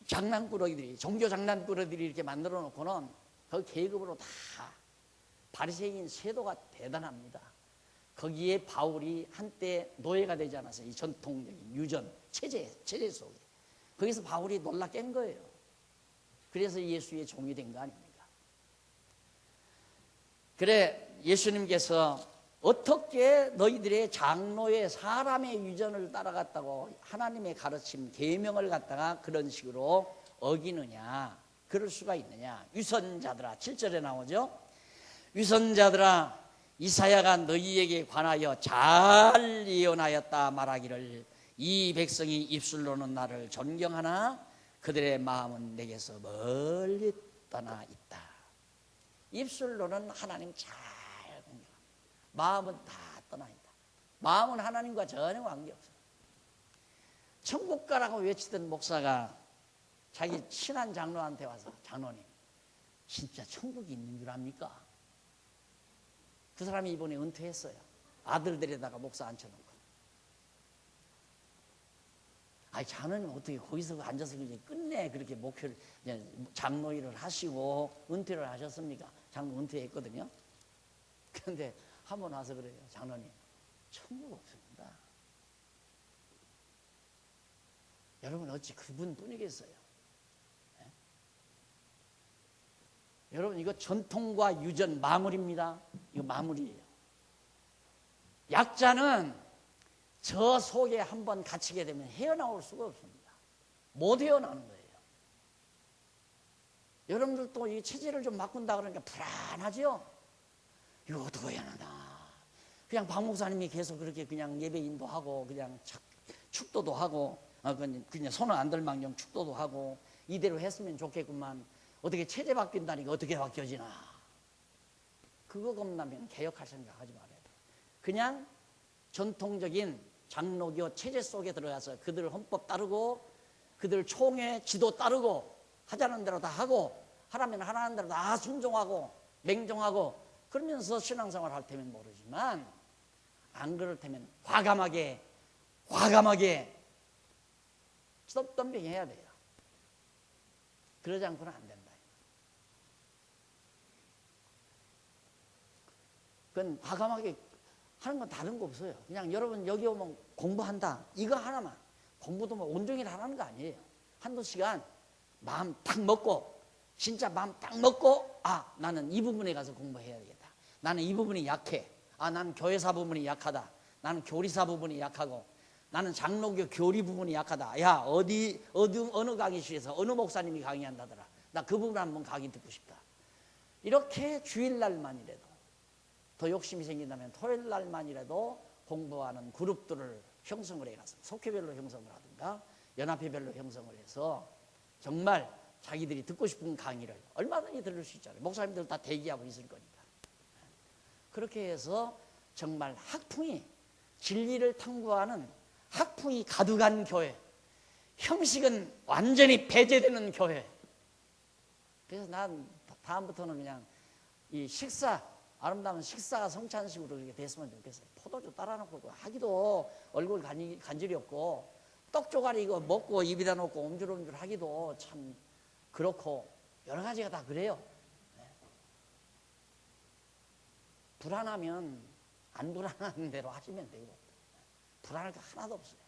장난꾸러기들이 종교 장난꾸러기들이 이렇게 만들어 놓고는 그 계급으로 다 바리새인 세도가 대단합니다. 거기에 바울이 한때 노예가 되지 않았어요. 이 전통적인 유전 체제 속에 거기서 바울이 놀라 깬 거예요. 그래서 예수의 종이 된 거 아닙니까? 그래 예수님께서 어떻게 너희들의 장로의 사람의 유전을 따라갔다고 하나님의 가르침 계명을 갖다가 그런 식으로 어기느냐, 그럴 수가 있느냐. 위선자들아, 7절에 나오죠. 위선자들아, 이사야가 너희에게 관하여 잘 예언하였다 말하기를 이 백성이 입술로는 나를 존경하나 그들의 마음은 내게서 멀리 떠나 있다. 입술로는 하나님 잘 공경합니다. 마음은 다 떠나 있다. 마음은 하나님과 전혀 관계없어요. 천국 가라고 외치던 목사가 자기 친한 장로한테 와서 장로님 진짜 천국이 있는 줄 압니까? 그 사람이 이번에 은퇴했어요. 아들들에다가 목사 앉혀놓고. 아니 장로님 어떻게 거기서 앉아서 이제 끝내 그렇게 목회를 장로 일을 하시고 은퇴를 하셨습니까? 장로 은퇴했거든요. 그런데 한 번 와서 그래요. 장로님 천국 없습니다. 여러분 어찌 그분뿐이겠어요? 네? 여러분 이거 전통과 유전 마무리입니다. 이거 마무리예요. 약자는 저 속에 한번 갇히게 되면 헤어나올 수가 없습니다. 못 헤어나오는 거예요. 여러분들도 이 체질을 좀 바꾼다 그러니까 불안하죠? 이거 어떻게 해야 하나? 그냥 박 목사님이 계속 그렇게 그냥 예배 인도하고 그냥 축도도 하고 그냥 손을 안 들망정 축도도 하고 이대로 했으면 좋겠구만. 어떻게 체제 바뀐다니까 어떻게 바뀌어지나? 그거 겁나면 개혁할 생각하지 말아야 돼. 그냥 전통적인 장로교 체제 속에 들어가서 그들 헌법 따르고 그들 총회 지도 따르고 하자는 대로 다 하고 하라면 하라는 대로 다 순종하고 맹종하고 그러면서 신앙생활 할 테면 모르지만 안 그럴 테면 과감하게 덤빙해야 돼요. 그러지 않고는 안 된다. 그건 과감하게 하는 건 다른 거 없어요. 그냥 여러분 여기 오면 공부한다. 이거 하나만. 공부도 뭐 온종일 하라는 거 아니에요. 한두 시간 마음 딱 먹고 진짜 마음 딱 먹고 나는 이 부분에 가서 공부해야 되겠다. 나는 이 부분이 약해. 나는 교회사 부분이 약하다. 나는 교리사 부분이 약하고 나는 장로교 교리 부분이 약하다. 야 어느 강의실에서 어느 목사님이 강의한다더라. 나 그 부분 한번 강의 듣고 싶다. 이렇게 주일날만이라도 더 욕심이 생긴다면 토요일날만이라도 공부하는 그룹들을 형성을 해가서 속회별로 형성을 하든가 연합회별로 형성을 해서 정말 자기들이 듣고 싶은 강의를 얼마든지 들을 수 있잖아요. 목사님들 다 대기하고 있을 거니까. 그렇게 해서 정말 학풍이 진리를 탐구하는 학풍이 가득한 교회, 형식은 완전히 배제되는 교회. 그래서 난 다음부터는 그냥 이 아름다운 식사가 성찬식으로 이렇게 됐으면 좋겠어요. 포도주 따라놓고 하기도 얼굴 간질이 없고 떡 조가리 이거 먹고 입에다 놓고 옴줄옴줄 하기도 참 그렇고 여러 가지가 다 그래요. 불안하면 안 불안한 대로 하시면 되고 불안할 게 하나도 없어요.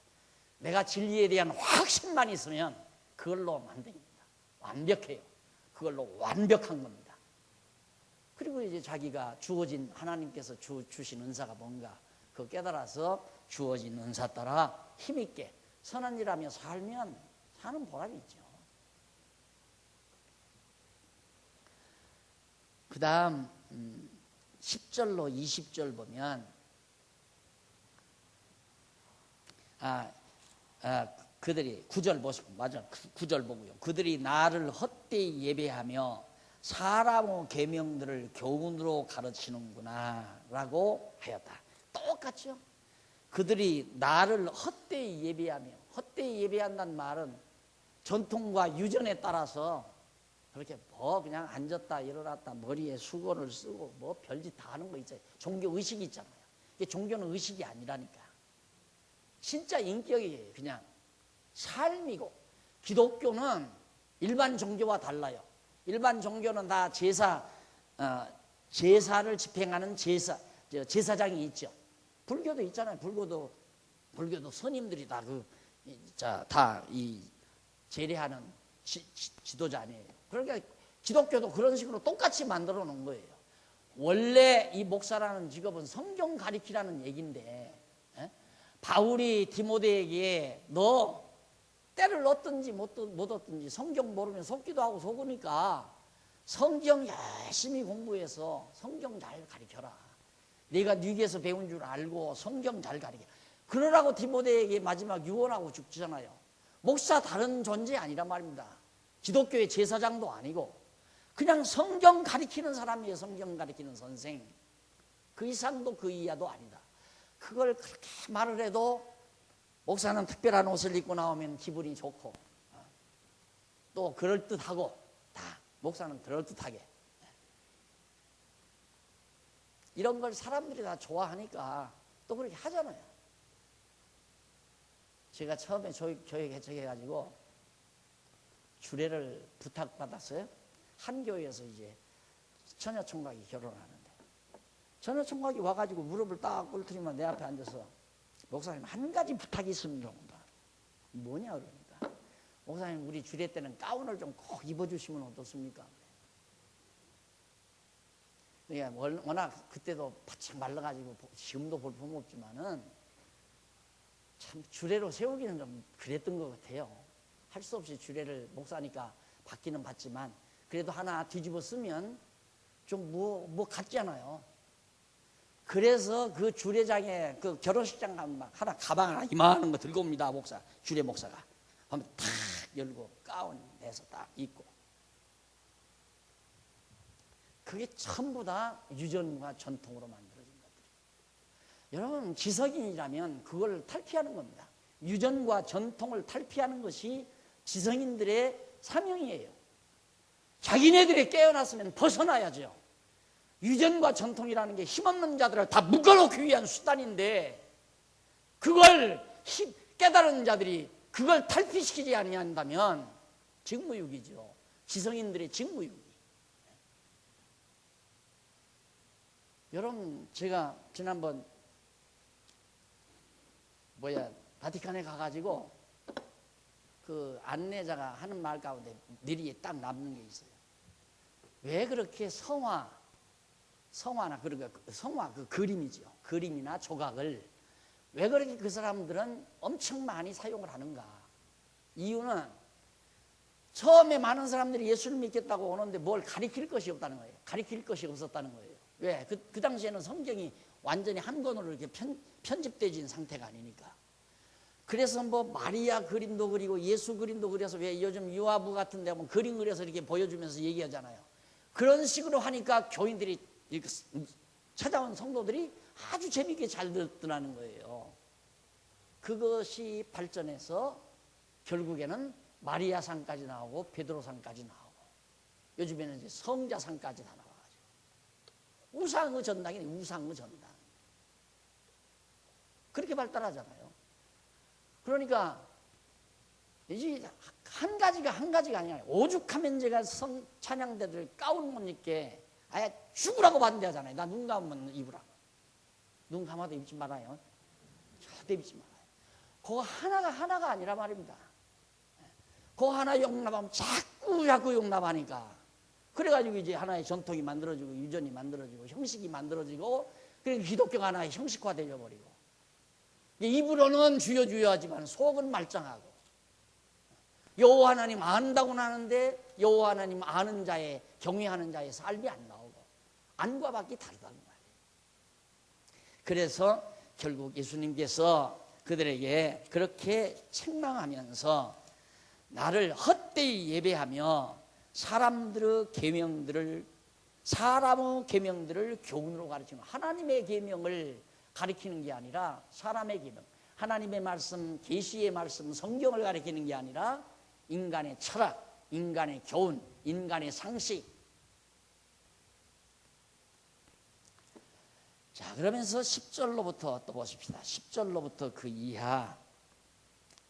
내가 진리에 대한 확신만 있으면 그걸로 만듭니다. 완벽해요. 그걸로 완벽한 겁니다. 그리고 이제 자기가 주어진 하나님께서 주신 은사가 뭔가 그거 깨달아서 주어진 은사 따라 힘있게 선한 일하며 살면 사는 보람이 있죠. 그 다음 10절로 20절 보면 그들이 9절 보시고 맞아 9절 보고요. 그들이 나를 헛되이 예배하며 사람의 계명들을 교훈으로 가르치는구나 라고 하였다. 똑같죠. 그들이 나를 헛되이 예배하며 헛되이 예배한다는 말은 전통과 유전에 따라서 그렇게 그냥 앉았다 일어났다 머리에 수건을 쓰고 별짓 다 하는 거 있잖아요. 종교 의식이 있잖아요. 이게 종교는 의식이 아니라니까. 진짜 인격이에요. 그냥 삶이고 기독교는 일반 종교와 달라요. 일반 종교는 다 제사를 집행하는 제사장이 있죠. 불교도 있잖아요. 불교도 스님들이 다 이 제례하는 지도자네요. 그러니까 기독교도 그런 식으로 똑같이 만들어 놓은 거예요. 원래 이 목사라는 직업은 성경 가리키라는 얘기인데 바울이 디모데에게 너 때를 얻든지 못 얻든지 성경 모르면 속기도 하고 속으니까 성경 열심히 공부해서 성경 잘 가르쳐라. 네가 뉘게서 배운 줄 알고 성경 잘 가르쳐. 그러라고 디모데에게 마지막 유언하고 죽잖아요. 목사 다른 존재 아니란 말입니다. 기독교의 제사장도 아니고 그냥 성경 가르치는 사람이에요. 성경 가르치는 선생. 그 이상도 그 이하도 아니다. 그걸 그렇게 말을 해도 목사는 특별한 옷을 입고 나오면 기분이 좋고 또 그럴듯하고 다 목사는 그럴듯하게 이런 걸 사람들이 다 좋아하니까 또 그렇게 하잖아요. 제가 처음에 교회 개척해가지고 주례를 부탁받았어요. 한 교회에서 이제 처녀총각이 결혼하는데 처녀총각이 와가지고 무릎을 딱 꿇더니만 내 앞에 앉아서 목사님 한 가지 부탁이 있으면 좋은다. 뭐냐 그러니까 목사님 우리 주례 때는 가운을 좀 꼭 입어주시면 어떻습니까? 그러니까 워낙 그때도 바짝 말라가지고 지금도 볼품 없지만은 참 주례로 세우기는 좀 그랬던 것 같아요. 할 수 없이 주례를 목사니까 받기는 받지만 그래도 하나 뒤집어 쓰면 좀 뭐 같잖아요. 그래서 그 주례장에 그 결혼식장 가면 막 하나 가방 하나 이만한 거 들고 옵니다. 주례 목사가 하면 탁 열고 가운 내서 딱 입고 그게 전부 다 유전과 전통으로 만들어진 것들이에요. 여러분 지성인이라면 그걸 탈피하는 겁니다. 유전과 전통을 탈피하는 것이 지성인들의 사명이에요. 자기네들이 깨어났으면 벗어나야죠. 유전과 전통이라는 게 힘없는 자들을 다 묶어놓기 위한 수단인데 그걸 깨달은 자들이 그걸 탈피시키지 아니한다면 직무유기죠. 지성인들의 직무유기. 여러분, 제가 지난번 바티칸에 가가지고 그 안내자가 하는 말 가운데 뇌리에 딱 남는 게 있어요. 왜 그렇게 성화나 그러니까 성화 그 그림이죠. 그림이나 조각을 왜 그렇게 그 사람들은 엄청 많이 사용을 하는가? 이유는 처음에 많은 사람들이 예수를 믿겠다고 오는데 뭘 가리킬 것이 없다는 거예요. 가리킬 것이 없었다는 거예요. 왜? 그 당시에는 성경이 완전히 한 권으로 이렇게 편집되진 상태가 아니니까. 그래서 뭐 마리아 그림도 그리고 예수 그림도 그려서 왜 요즘 유아부 같은 데 보면 그림 그려서 이렇게 보여주면서 얘기하잖아요. 그런 식으로 하니까 교인들이 이렇게 찾아온 성도들이 아주 재밌게 잘 듣더라는 거예요. 그것이 발전해서 결국에는 마리아상까지 나오고 베드로상까지 나오고 요즘에는 이제 성자상까지 다 나와가지고 우상의 전당이네. 우상의 전당. 그렇게 발달하잖아요. 그러니까 이제 한 가지가 아니라 오죽하면 제가 찬양대들 가운 못 입게 아예 죽으라고 반대하잖아요. 나 눈 감으면 입으라고. 눈 감아도 입지 말아요. 절대 입지 말아요. 그거 하나가 아니라 말입니다. 그거 하나 용납하면 자꾸 용납하니까 그래가지고 이제 하나의 전통이 만들어지고 유전이 만들어지고 형식이 만들어지고 그리고 기독교가 하나의 형식화 되어버리고 입으로는 주여 하지만 속은 말짱하고 여호와 하나님 안다고는 하는데 여호와 하나님 아는 자의 경외하는 자의 삶이 안 나오고 안과 밖이 다르다는 말이에요. 그래서 결국 예수님께서 그들에게 그렇게 책망하면서 나를 헛되이 예배하며 사람의 계명들을 교훈으로 가르치는 하나님의 계명을 가르치는 게 아니라 사람의 계명, 하나님의 말씀, 계시의 말씀, 성경을 가르치는 게 아니라 인간의 철학, 인간의 교훈, 인간의 상식. 자, 그러면서 10절로부터 또 보십시다. 10절로부터 그 이하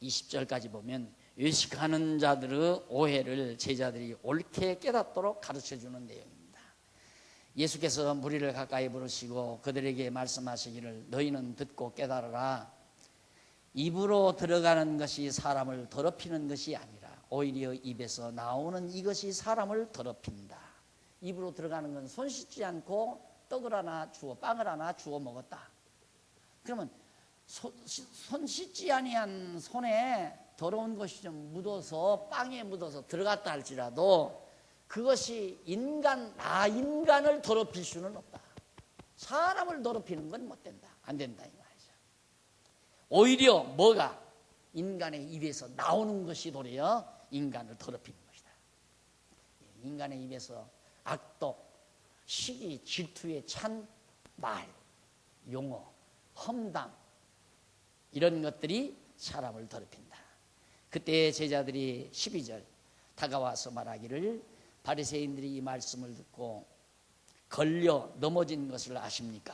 20절까지 보면 외식하는 자들의 오해를 제자들이 옳게 깨닫도록 가르쳐주는 내용입니다. 예수께서 무리를 가까이 부르시고 그들에게 말씀하시기를 너희는 듣고 깨달으라. 입으로 들어가는 것이 사람을 더럽히는 것이 아니라 오히려 입에서 나오는 이것이 사람을 더럽힌다. 입으로 들어가는 건 손 씻지 않고 빵을 하나 주워 먹었다. 그러면 손 씻지 아니한 손에 더러운 것이 좀 묻어서 빵에 묻어서 들어갔다 할지라도 그것이 인간을 더럽힐 수는 없다. 사람을 더럽히는 건 못 된다. 안 된다 이 말이죠. 오히려 뭐가 인간의 입에서 나오는 것이 도리어 인간을 더럽히는 것이다. 인간의 입에서 악독, 시기, 질투에 찬 말, 용어, 험담 이런 것들이 사람을 더럽힌다. 그때 제자들이 12절 다가와서 말하기를 바리새인들이 이 말씀을 듣고 걸려 넘어진 것을 아십니까?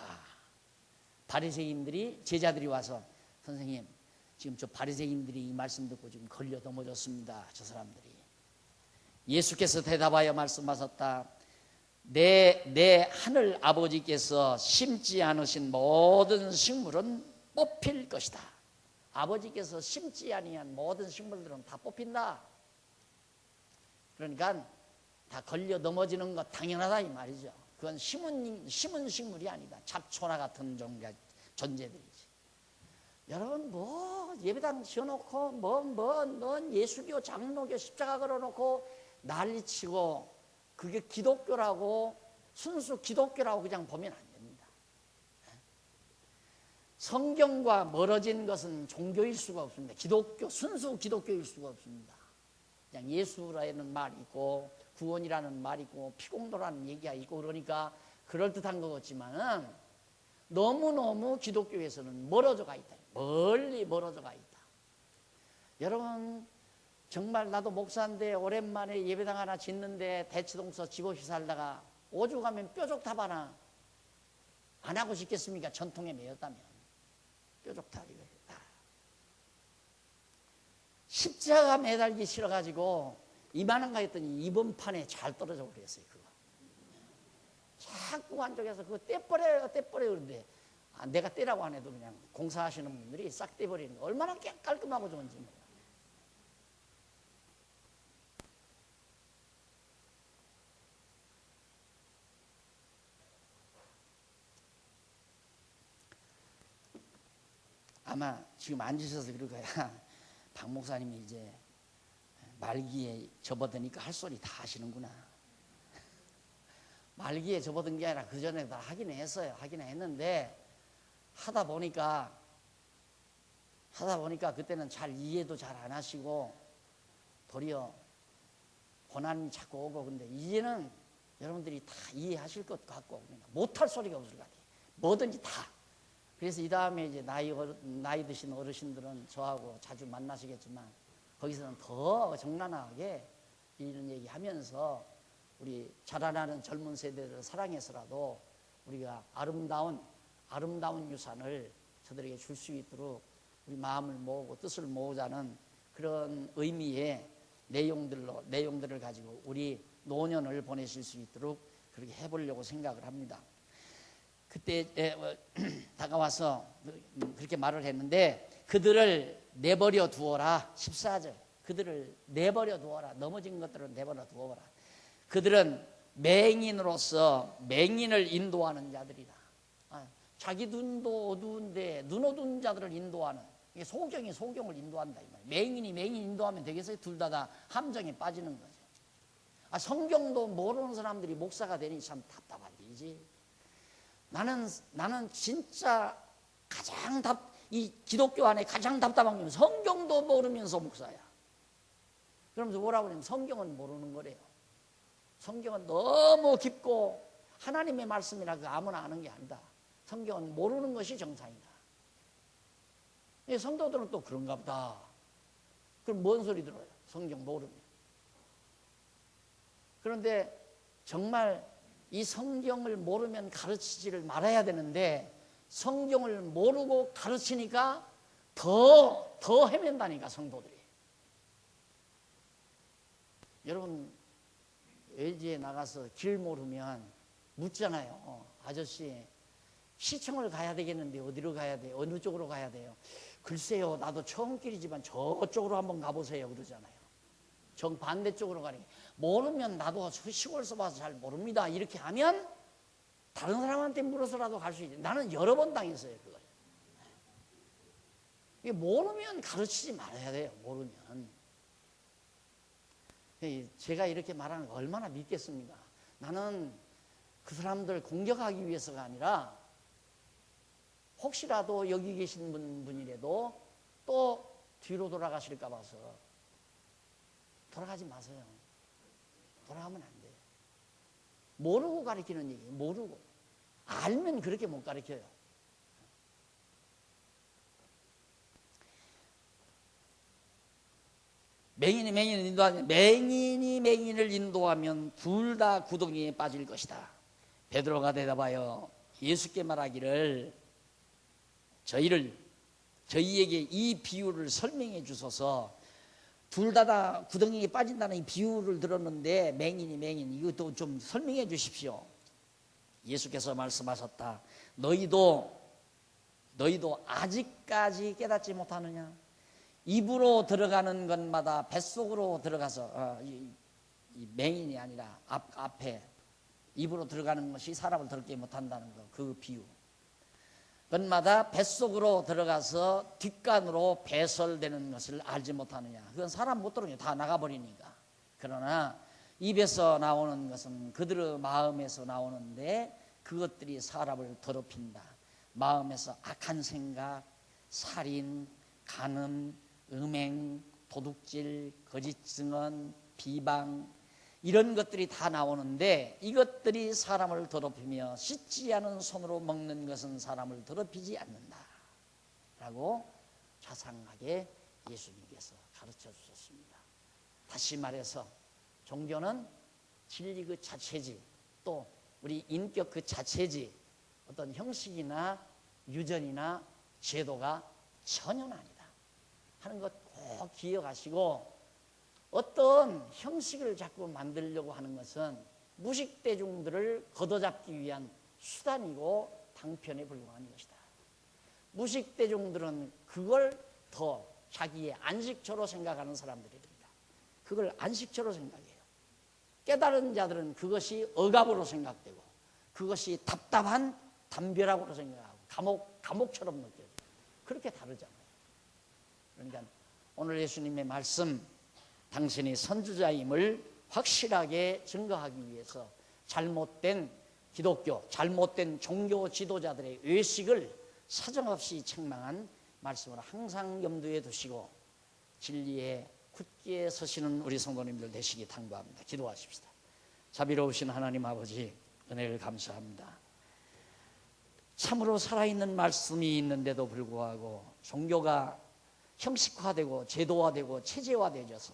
바리새인들이 제자들이 와서 선생님 지금 저 바리새인들이 이 말씀 듣고 지금 걸려 넘어졌습니다. 저 사람들이. 예수께서 대답하여 말씀하셨다. 내 하늘 아버지께서 심지 않으신 모든 식물은 뽑힐 것이다. 아버지께서 심지 아니한 모든 식물들은 다 뽑힌다. 그러니까 다 걸려 넘어지는 것 당연하다 이 말이죠. 그건 심은 식물이 아니다. 잡초나 같은 존재들이지. 여러분 뭐 예배당 지어놓고 넌 예수교 장로교 십자가 걸어놓고 난리치고 그게 기독교라고 순수 기독교라고 그냥 보면 안 됩니다. 성경과 멀어진 것은 종교일 수가 없습니다. 순수 기독교일 수가 없습니다. 그냥 예수라는 말이 있고 구원이라는 말이 있고 피공도라는 얘기가 있고 그러니까 그럴듯한 것 같지만은 너무너무 기독교에서는 멀어져가 있다. 멀리 멀어져가 있다. 여러분 정말 나도 목사인데 오랜만에 예배당 하나 짓는데 대치동서 집 없이 살다가 오죽하면 뾰족탑 하나 안 하고 싶겠습니까? 전통에 매였다면 뾰족탑 이거 십자가 매달기 싫어가지고 이만한가 했더니 이번 판에 잘 떨어져 버렸어요. 그거 자꾸 한국 한쪽에서 그거 떼버려요, 떼버려요. 그런데 내가 떼라고 안 해도 그냥 공사하시는 분들이 싹 떼버리는 거 얼마나 깔끔하고 좋은지 몰라. 아마 지금 앉으셔서 그럴 거야. 박 목사님이 이제 말기에 접어드니까 할 소리 다 하시는구나. 말기에 접어든 게 아니라 그 전에 다 하긴 했어요. 하긴 했는데 하다 보니까 그때는 잘 이해도 잘 안 하시고 도리어 고난이 자꾸 오고, 근데 이제는 여러분들이 다 이해하실 것 같고, 그러니까 못할 소리가 없을 것 같아요. 뭐든지 다. 그래서 이 다음에 이제 나이 드신 어르신들은 저하고 자주 만나시겠지만 거기서는 더 적나라하게 이런 얘기 하면서 우리 자라나는 젊은 세대들을 사랑해서라도 우리가 아름다운 유산을 저들에게 줄 수 있도록 우리 마음을 모으고 뜻을 모으자는 그런 의미의 내용들을 가지고 우리 노년을 보내실 수 있도록 그렇게 해보려고 생각을 합니다. 그때 다가와서 그렇게 말을 했는데, 그들을 내버려 두어라. 14절. 그들을 내버려 두어라. 넘어진 것들은 내버려 두어라. 그들은 맹인으로서 맹인을 인도하는 자들이다. 자기 눈도 어두운데 눈 어두운 자들을 인도하는, 이게 소경이 소경을 인도한다 이 말이에요. 맹인이 맹인 인도하면 되겠어요? 둘 다 함정에 빠지는 거죠. 성경도 모르는 사람들이 목사가 되니 참 답답한 일이지. 나는 진짜 이 기독교 안에 가장 답답한 게 성경도 모르면서 목사야. 그러면서 뭐라고 그러냐면 성경은 모르는 거래요. 성경은 너무 깊고 하나님의 말씀이라 그 아무나 아는 게 아니다. 성경은 모르는 것이 정상이다. 성도들은 또 그런가 보다. 그럼 뭔 소리 들어요? 성경 모르면. 그런데 정말 이 성경을 모르면 가르치지를 말아야 되는데, 성경을 모르고 가르치니까 더 헤맨다니까, 성도들이. 여러분, LG에 나가서 길 모르면 묻잖아요. 아저씨, 시청을 가야 되겠는데 어디로 가야 돼요? 어느 쪽으로 가야 돼요? 글쎄요, 나도 처음 길이지만 저쪽으로 한번 가보세요, 그러잖아요. 정반대쪽으로 가니 모르면 나도 시골에서 봐서 잘 모릅니다. 이렇게 하면 다른 사람한테 물어서라도 갈 수 있지. 나는 여러 번 당했어요, 그걸. 모르면 가르치지 말아야 돼요, 모르면. 제가 이렇게 말하는 거 얼마나 믿겠습니까? 나는 그 사람들 공격하기 위해서가 아니라 혹시라도 여기 계신 분이라도 또 뒤로 돌아가실까 봐서. 돌아가지 마세요. 돌아가면 안 돼요. 모르고 가르치는 얘기예요. 모르고. 알면 그렇게 못 가르쳐요. 맹인이 맹인을 인도하면 둘 다 구덩이에 빠질 것이다. 베드로가 대답하여 예수께 말하기를, 저희에게 이 비유를 설명해 주소서. 둘 다 구덩이에 빠진다는 이 비유를 들었는데 맹인 이것도 좀 설명해 주십시오. 예수께서 말씀하셨다. 너희도 아직까지 깨닫지 못하느냐? 입으로 들어가는 것마다 뱃속으로 들어가서 이 맹인이 아니라 앞에 입으로 들어가는 것이 사람을 더럽게 못한다는 거, 그 비유. 그것마다 뱃속으로 들어가서 뒷간으로 배설되는 것을 알지 못하느냐. 그건 사람 못 들어요. 다 나가버리니까. 그러나 입에서 나오는 것은 그들의 마음에서 나오는데 그것들이 사람을 더럽힌다. 마음에서 악한 생각, 살인, 간음, 음행, 도둑질, 거짓 증언, 비방, 이런 것들이 다 나오는데 이것들이 사람을 더럽히며 씻지 않은 손으로 먹는 것은 사람을 더럽히지 않는다 라고 자상하게 예수님께서 가르쳐 주셨습니다. 다시 말해서 종교는 진리 그 자체지, 또 우리 인격 그 자체지, 어떤 형식이나 유전이나 제도가 전혀는 아니다 하는 것 꼭 기억하시고, 어떤 형식을 자꾸 만들려고 하는 것은 무식대중들을 걷어잡기 위한 수단이고 방편에 불과한 것이다. 무식대중들은 그걸 더 자기의 안식처로 생각하는 사람들입니다. 그걸 안식처로 생각해요. 깨달은 자들은 그것이 억압으로 생각되고 그것이 답답한 담벼락으로 생각하고 감옥처럼 느껴져요. 그렇게 다르잖아요. 그러니까 오늘 예수님의 말씀, 당신이 선지자임을 확실하게 증거하기 위해서 잘못된 기독교, 잘못된 종교 지도자들의 외식을 사정없이 책망한 말씀을 항상 염두에 두시고 진리에 굳게 서시는 우리 성도님들 되시기 당부합니다. 기도하십시다. 자비로우신 하나님 아버지, 은혜를 감사합니다. 참으로 살아있는 말씀이 있는데도 불구하고 종교가 형식화되고 제도화되고 체제화되어서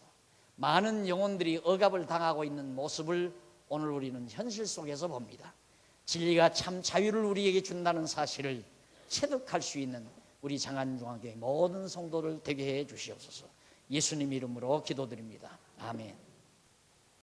많은 영혼들이 억압을 당하고 있는 모습을 오늘 우리는 현실 속에서 봅니다. 진리가 참 자유를 우리에게 준다는 사실을 체득할 수 있는 우리 장안중앙교회 모든 성도를 되게 해 주시옵소서. 예수님 이름으로 기도드립니다. 아멘.